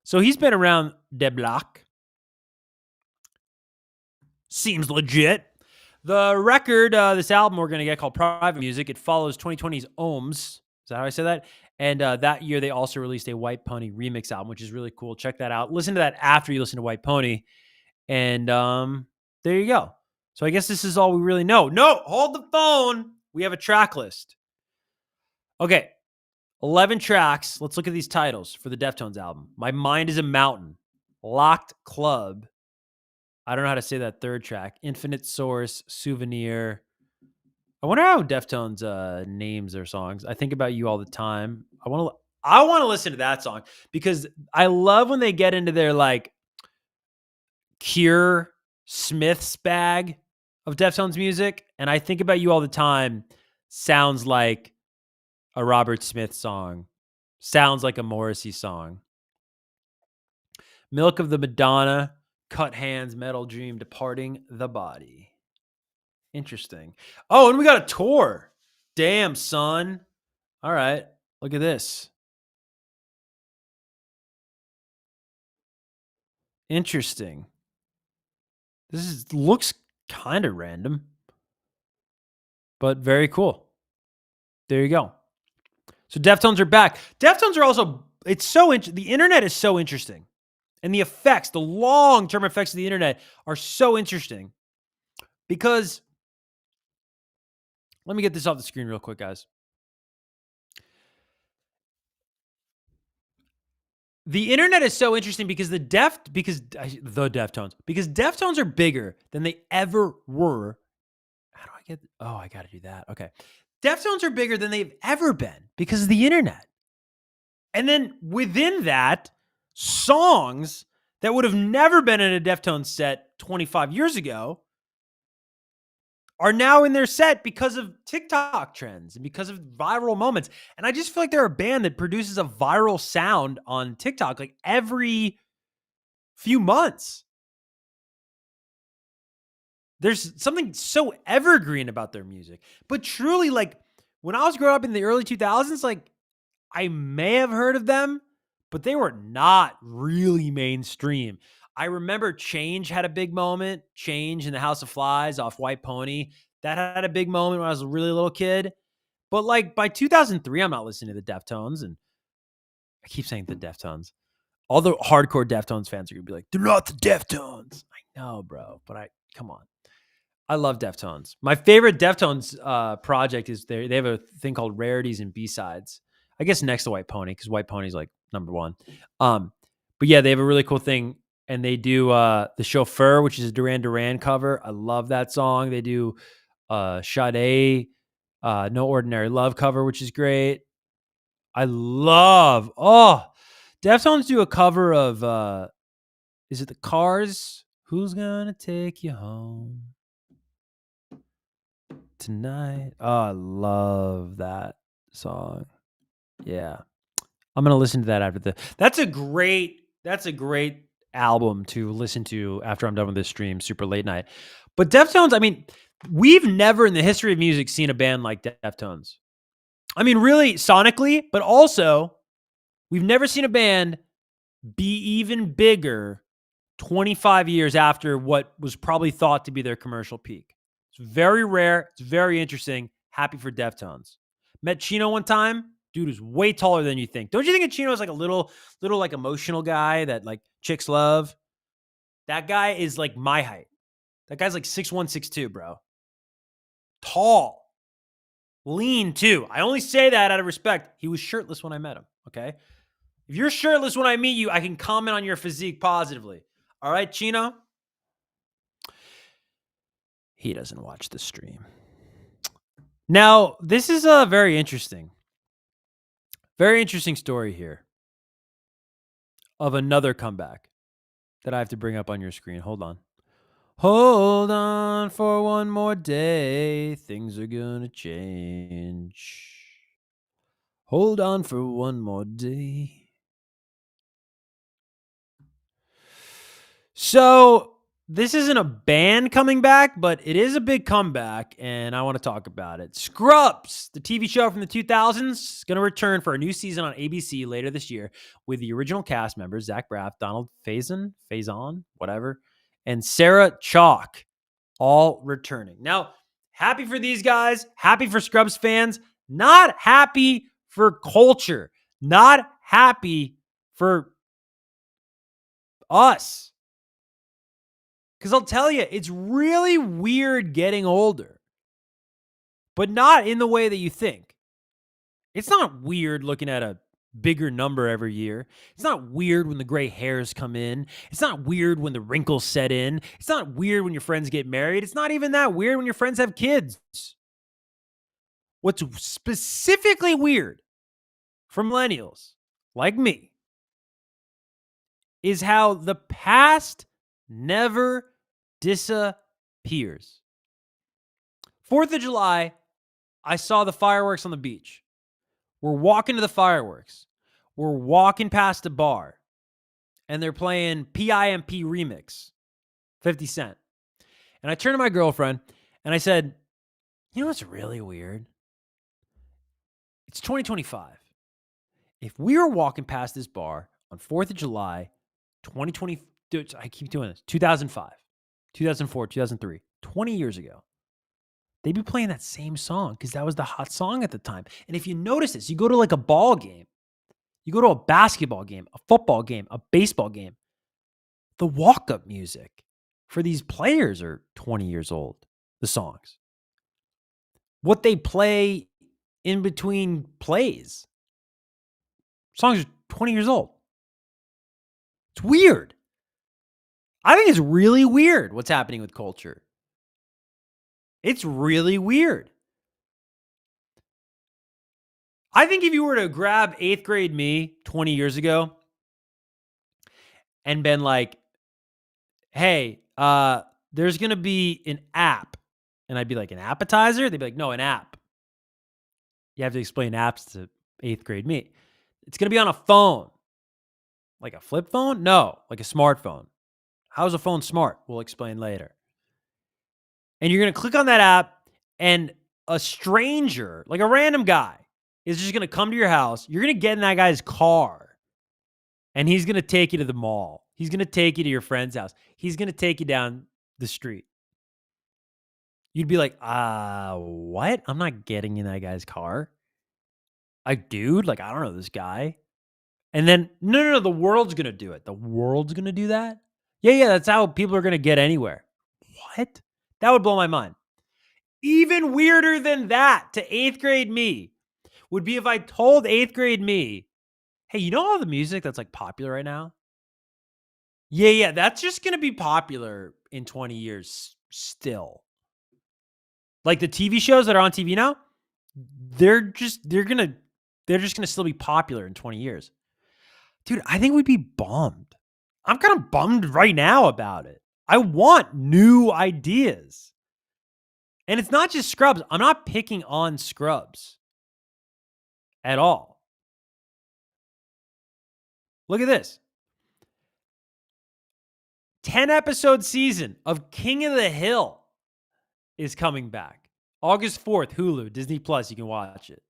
So he's been around the block. Seems legit. The record, this album we're going to get called Private Music, it follows 2020's Ohms. Is that how I say that? And that year, they also released a White Pony remix album, which is really cool. Check that out. Listen to that after you listen to White Pony. And there you go. So I guess this is all we really know. No, hold the phone. We have a track list. Okay, 11 tracks. Let's look at these titles for the Deftones album. My Mind is a Mountain. Locked Club. I don't know how to say that third track. Infinite Source. Souvenir. I wonder how Deftones names their songs. I think about you all the time. I want to listen to that song because I love when they get into their like Cure Smith's bag of Deftones music, and I think about you all the time. Sounds like a Robert Smith song. Sounds like a Morrissey song. Milk of the Madonna, Cut Hands, Metal Dream, Departing the Body. Interesting. Oh, and we got a tour. Damn, son. All right. Look at this. Interesting. Looks kind of random, but very cool. There you go. So Deftones are back. Deftones are also, the internet is so interesting. And the effects, the long-term effects of the internet are so interesting because, let me get this off the screen real quick, guys. The internet is so interesting because the Deftones are bigger than they ever were. How do I get? Oh, I got to do that. Okay. Deftones are bigger than they've ever been because of the internet. And then within that, songs that would have never been in a Deftones set 25 years ago are now in their set because of TikTok trends and because of viral moments. And I just feel like they're a band that produces a viral sound on TikTok like every few months. There's something so evergreen about their music. But truly, like, when I was growing up in the early 2000s, like, I may have heard of them, but they were not really mainstream. I remember Change had a big moment. Change in the House of Flies off White Pony. That had a big moment when I was a really little kid. But like by 2003, I'm not listening to the Deftones. And I keep saying the Deftones. All the hardcore Deftones fans are going to be like, they're not the Deftones. I know, bro. But come on. I love Deftones. My favorite Deftones project is they have a thing called Rarities and B-Sides. I guess next to White Pony, because White Pony's like number one. But yeah, they have a really cool thing. And they do The Chauffeur, which is a Duran Duran cover. I love that song. They do Sade, No Ordinary Love cover, which is great. I love, Deftones do a cover of, is it the Cars? Who's gonna take you home tonight? Oh, I love that song. Yeah. I'm going to listen to that after that's a great album to listen to after I'm done with this stream, super late night. But Deftones, I mean, we've never in the history of music seen a band like Deftones. I mean, really sonically, but also we've never seen a band be even bigger 25 years after what was probably thought to be their commercial peak. It's very rare. It's very interesting. Happy for Deftones. Met Chino one time. Dude is way taller than you think. Don't you think Chino is like a little like emotional guy that like chicks love? That guy is like my height. That guy's like 6'1", 6'2", bro. Tall. Lean too. I only say that out of respect. He was shirtless when I met him. Okay. If you're shirtless when I meet you, I can comment on your physique positively. All right, Chino? He doesn't watch the stream. Now, this is a very interesting story here of another comeback that I have to bring up on your screen. Hold on. Hold on for one more day. Things are gonna change. Hold on for one more day. So, this isn't a band coming back, but it is a big comeback, and I want to talk about it. Scrubs, the TV show from the 2000s, is going to return for a new season on ABC later this year with the original cast members, Zach Braff, Donald Faison, whatever, and Sarah Chalk, all returning. Now, happy for these guys, happy for Scrubs fans, not happy for culture, not happy for us. Because I'll tell you, it's really weird getting older, but not in the way that you think. It's not weird looking at a bigger number every year. It's not weird when the gray hairs come in. It's not weird when the wrinkles set in. It's not weird when your friends get married. It's not even that weird when your friends have kids. What's specifically weird for millennials like me is how the past never disappears. 4th of July, I saw the fireworks on the beach. We're walking to the fireworks. We're walking past a bar, and they're playing PIMP Remix, 50 Cent. And I turned to my girlfriend, and I said, you know what's really weird? It's 2025. If we were walking past this bar on 4th of July, 2020, dude, I keep doing this, 2005, 2004, 2003, 20 years ago, they'd be playing that same song because that was the hot song at the time. And if you notice this, you go to like a ball game, you go to a basketball game, a football game, a baseball game, the walk-up music for these players are 20 years old, the songs. What they play in between plays, songs are 20 years old. It's weird. I think it's really weird what's happening with culture. It's really weird. I think if you were to grab 8th grade me 20 years ago and been like, hey, there's going to be an app. And I'd be like, an appetizer? They'd be like, no, an app. You have to explain apps to 8th grade me. It's going to be on a phone. Like a flip phone? No, like a smartphone. How's a phone smart? We'll explain later. And you're going to click on that app, and a stranger, like a random guy, is just going to come to your house. You're going to get in that guy's car, and he's going to take you to the mall. He's going to take you to your friend's house. He's going to take you down the street. You'd be like, what? I'm not getting in that guy's car. Dude, like, I don't know this guy. And then, no, the world's going to do it. The world's going to do that? Yeah, that's how people are going to get anywhere. What? That would blow my mind. Even weirder than that to 8th grade me would be if I told 8th grade me, hey, you know all the music that's like popular right now? Yeah, that's just going to be popular in 20 years still. Like the TV shows that are on TV now, they're just going to still be popular in 20 years. Dude, I think we'd be bummed. I'm kind of bummed right now about it. I want new ideas. And it's not just Scrubs. I'm not picking on Scrubs at all. Look at this. 10-episode season of King of the Hill is coming back. August 4th, Hulu, Disney Plus, you can watch it.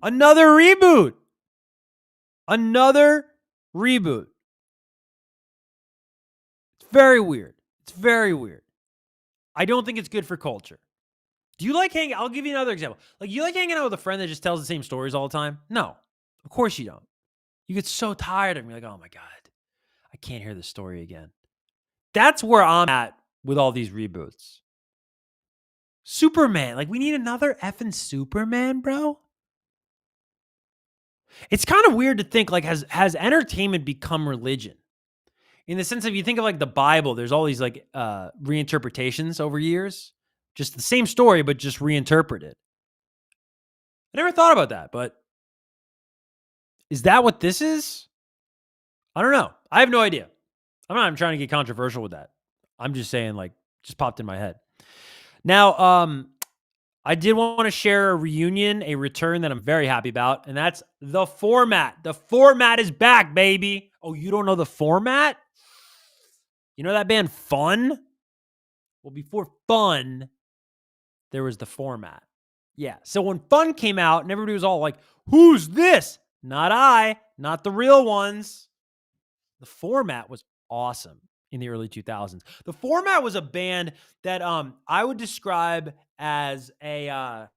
Another reboot. Another reboot. It's very weird. It's very weird. I don't think it's good for culture. Do you like hanging? I'll give you another example. Like, you like hanging out with a friend that just tells the same stories all the time? No, of course you don't. You get so tired of me, like, oh my God, I can't hear this story again. That's where I'm at with all these reboots. Superman, like, we need another effing Superman, bro. It's kind of weird to think, like, has entertainment become religion? In the sense of, you think of like the Bible, there's all these like reinterpretations over years. Just the same story, but just reinterpreted. I never thought about that, but is that what this is? I don't know. I have no idea. I'm not even trying to get controversial with that. I'm just saying, like, just popped in my head. Now, I did want to share a reunion, a return that I'm very happy about, and that's The Format. The Format is back, baby. Oh, you don't know The Format? You know that band Fun? Well, before Fun, there was The Format. Yeah. So when Fun came out and everybody was all like, who's this? Not I, not the real ones. The Format was awesome in the early 2000s. The Format was a band that I would describe as a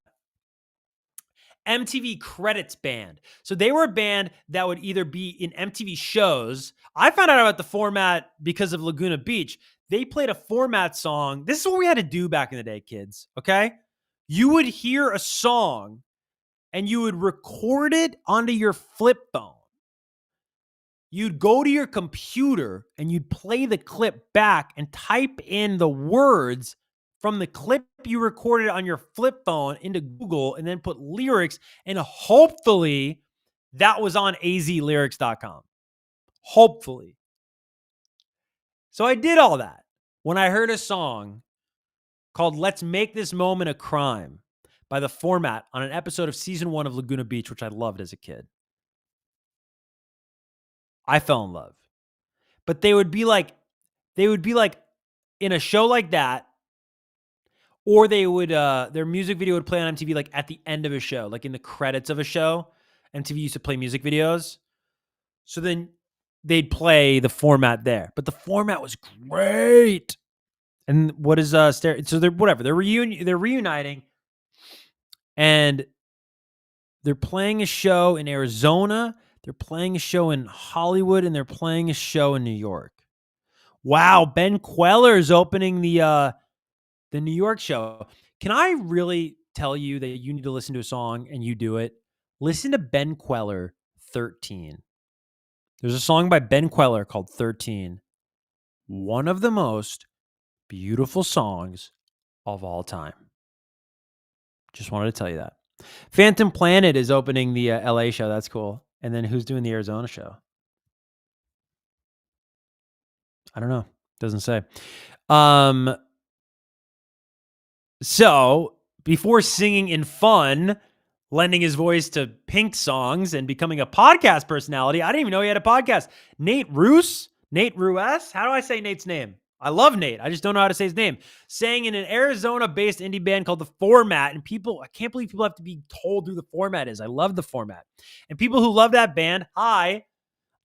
MTV credits band. So they were a band that would either be in MTV shows. I found out about The Format because of Laguna Beach. They played a Format song. This is what we had to do back in the day, kids, okay? You would hear a song and you would record it onto your flip phone. You'd go to your computer and you'd play the clip back and type in the words from the clip you recorded on your flip phone into Google and then put lyrics, and hopefully that was on azlyrics.com. Hopefully. So I did all that when I heard a song called Let's Make This Moment a Crime by The Format on an episode of season 1 of Laguna Beach, which I loved as a kid. I fell in love. But they would be like in a show like that, or they would their music video would play on MTV like at the end of a show, like in the credits of a show. MTV used to play music videos. So then they'd play The Format there. But The Format was great. And what is so they're whatever. They're reuniting, and they're playing a show in Arizona, they're playing a show in Hollywood, and they're playing a show in New York. Wow, Ben Queller is opening the New York show. Can I really tell you that you need to listen to a song and you do it? Listen to Ben Queller, 13. There's a song by Ben Queller called 13. One of the most beautiful songs of all time. Just wanted to tell you that. Phantom Planet is opening the LA show. That's cool. And then who's doing the Arizona show? I don't know. Doesn't say. So before singing in Fun, lending his voice to Pink songs, and becoming a podcast personality, I didn't even know he had a podcast. Nate Ruess? How do I say Nate's name? I love Nate. I just don't know how to say his name. Sang in an Arizona-based indie band called The Format. And people, I can't believe people have to be told who The Format is. I love The Format. And people who love that band,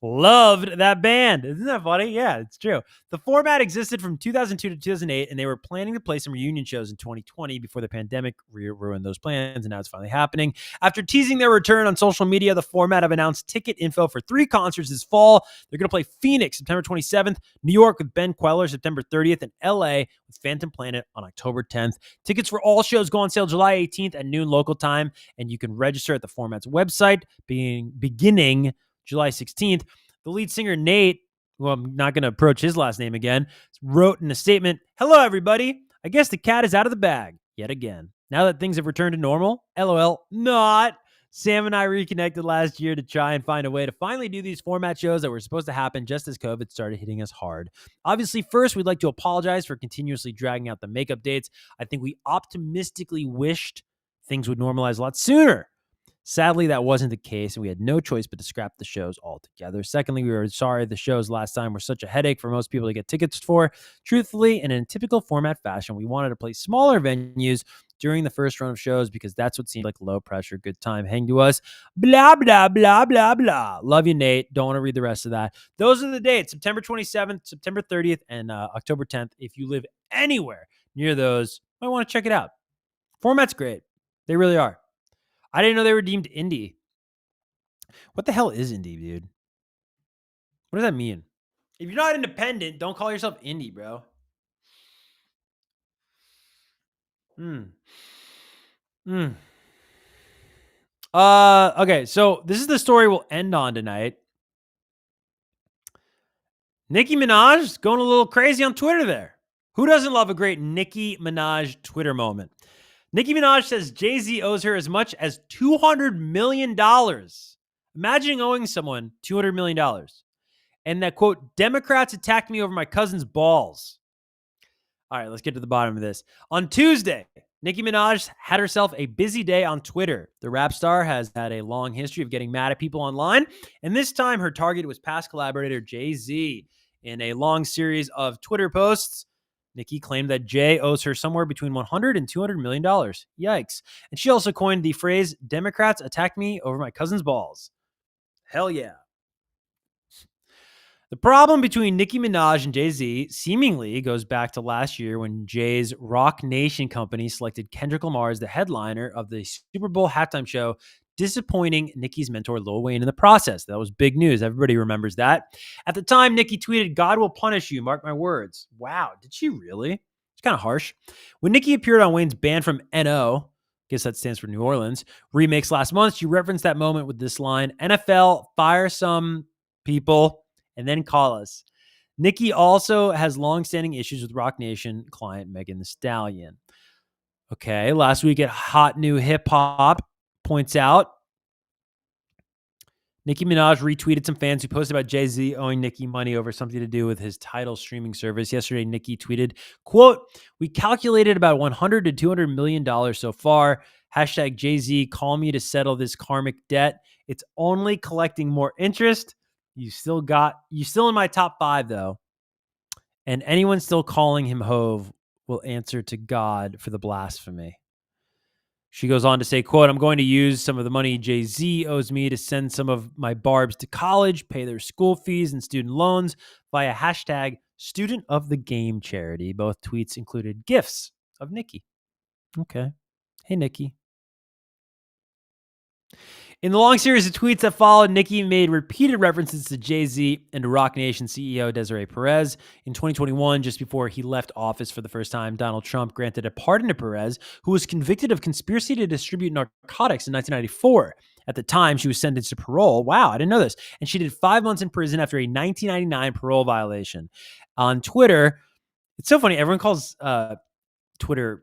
loved that band. Isn't that funny? Yeah, it's true. The Format existed from 2002 to 2008, and they were planning to play some reunion shows in 2020 before the pandemic ruined those plans, and now it's finally happening. After teasing their return on social media, The Format have announced ticket info for 3 concerts this fall. They're going to play Phoenix September 27th, New York with Ben Queller September 30th, and LA with Phantom Planet on October 10th. Tickets for all shows go on sale July 18th at noon local time, and you can register at The Format's website beginning July 16th. The lead singer, Nate, who I'm not going to approach his last name again, wrote in a statement, "Hello, everybody. I guess the cat is out of the bag yet again. Now that things have returned to normal, LOL, not. Sam and I reconnected last year to try and find a way to finally do these Format shows that were supposed to happen just as COVID started hitting us hard. Obviously, first, we'd like to apologize for continuously dragging out the makeup dates. I think we optimistically wished things would normalize a lot sooner. Sadly, that wasn't the case, and we had no choice but to scrap the shows altogether. Secondly, we were sorry the shows last time were such a headache for most people to get tickets for. Truthfully, and in typical Format fashion, we wanted to play smaller venues during the first run of shows because that's what seemed like low pressure, good time. Hang to us. Blah, blah, blah, blah, blah. Love you, Nate. Don't want to read the rest of that. Those are the dates, September 27th, September 30th, and October 10th. If you live anywhere near those, I want to check it out. Format's great. They really are. I didn't know they were deemed indie. What the hell is indie, dude? What does that mean? If you're not independent, don't call yourself indie, bro. Okay, so this is the story we'll end on tonight. Nicki Minaj going a little crazy on Twitter there. Who doesn't love a great Nicki Minaj Twitter moment? Nicki Minaj says Jay-Z owes her as much as $200 million. Imagine owing someone $200 million. And that, quote, Democrats attacked me over my cousin's balls. All right, let's get to the bottom of this. On Tuesday, Nicki Minaj had herself a busy day on Twitter. The rap star has had a long history of getting mad at people online, and this time her target was past collaborator Jay-Z. In a long series of Twitter posts, Nicki claimed that Jay owes her somewhere between $100 and $200 million. Yikes. And she also coined the phrase, Democrats attacked me over my cousin's balls. Hell yeah. The problem between Nicki Minaj and Jay-Z seemingly goes back to last year when Jay's Rock Nation company selected Kendrick Lamar as the headliner of the Super Bowl halftime show, disappointing Nicki's mentor Lil Wayne in the process. That was big news. Everybody remembers that. At the time, Nicki tweeted, God will punish you, mark my words. Wow, did she really? It's kind of harsh. When Nicki appeared on Wayne's Banned from NO, guess that stands for New Orleans, remix last month, she referenced that moment with this line, NFL, fire some people, and then call us. Nicki also has long-standing issues with Rock Nation client Megan Thee Stallion. Okay, last week at Hot New Hip Hop points out, Nicki Minaj retweeted some fans who posted about Jay-Z owing Nicki money over something to do with his Tidal streaming service. Yesterday, Nicki tweeted, quote, we calculated about $100 to $200 million so far. Hashtag Jay-Z, call me to settle this karmic debt. It's only collecting more interest. You still in my top 5 though. And anyone still calling him Hove will answer to God for the blasphemy. She goes on to say, quote, I'm going to use some of the money Jay-Z owes me to send some of my barbs to college, pay their school fees and student loans via hashtag Student of the Game charity. Both tweets included GIFs of Nicki. Okay. Hey, Nicki. In the long series of tweets that followed, Nicki made repeated references to Jay-Z and Rock Nation CEO Desiree Perez. In 2021, just before he left office for the first time, Donald Trump granted a pardon to Perez, who was convicted of conspiracy to distribute narcotics in 1994. At the time, she was sentenced to parole. Wow, I didn't know this. And she did 5 months in prison after a 1999 parole violation. On Twitter, it's so funny. Everyone calls Twitter.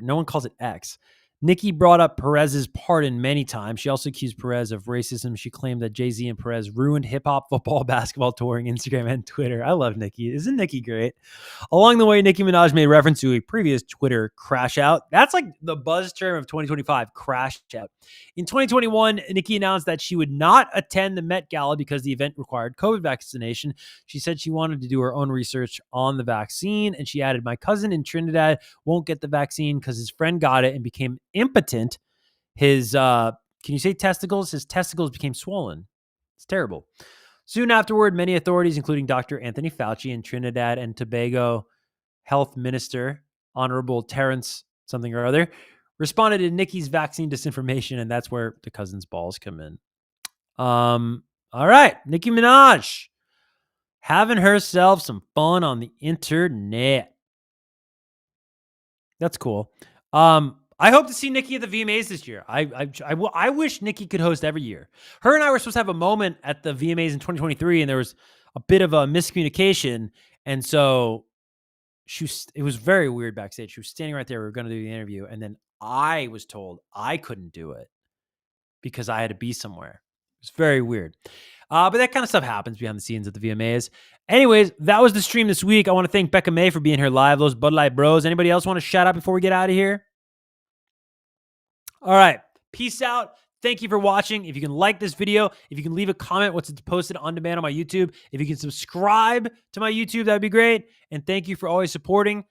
No one calls it X. Nicki brought up Perez's pardon many times. She also accused Perez of racism. She claimed that Jay-Z and Perez ruined hip-hop, football, basketball, touring, Instagram, and Twitter. I love Nicki. Isn't Nicki great? Along the way, Nicki Minaj made reference to a previous Twitter crash out. That's like the buzz term of 2025, crash out. In 2021, Nicki announced that she would not attend the Met Gala because the event required COVID vaccination. She said she wanted to do her own research on the vaccine, and she added, my cousin in Trinidad won't get the vaccine because his friend got it and became impotent. His, can you say testicles? His testicles became swollen. It's terrible. Soon afterward, many authorities, including Dr. Anthony Fauci and Trinidad and Tobago Health Minister, Honorable Terrence something or other, responded to Nicki's vaccine disinformation, and that's where the cousin's balls come in. All right, Nicki Minaj having herself some fun on the internet. That's cool. I hope to see Nicki at the VMAs this year. I wish Nicki could host every year. Her and I were supposed to have a moment at the VMAs in 2023, and there was a bit of a miscommunication, and so it was very weird backstage. She was standing right there. We were going to do the interview, and then I was told I couldn't do it because I had to be somewhere. It's very weird. But that kind of stuff happens behind the scenes at the VMAs. Anyways, that was the stream this week. I want to thank Becca May for being here live. Those Bud Light bros. Anybody else want to shout out before we get out of here? All right. Peace out. Thank you for watching. If you can like this video, if you can leave a comment once it's posted on demand on my YouTube, if you can subscribe to my YouTube, that'd be great. And thank you for always supporting.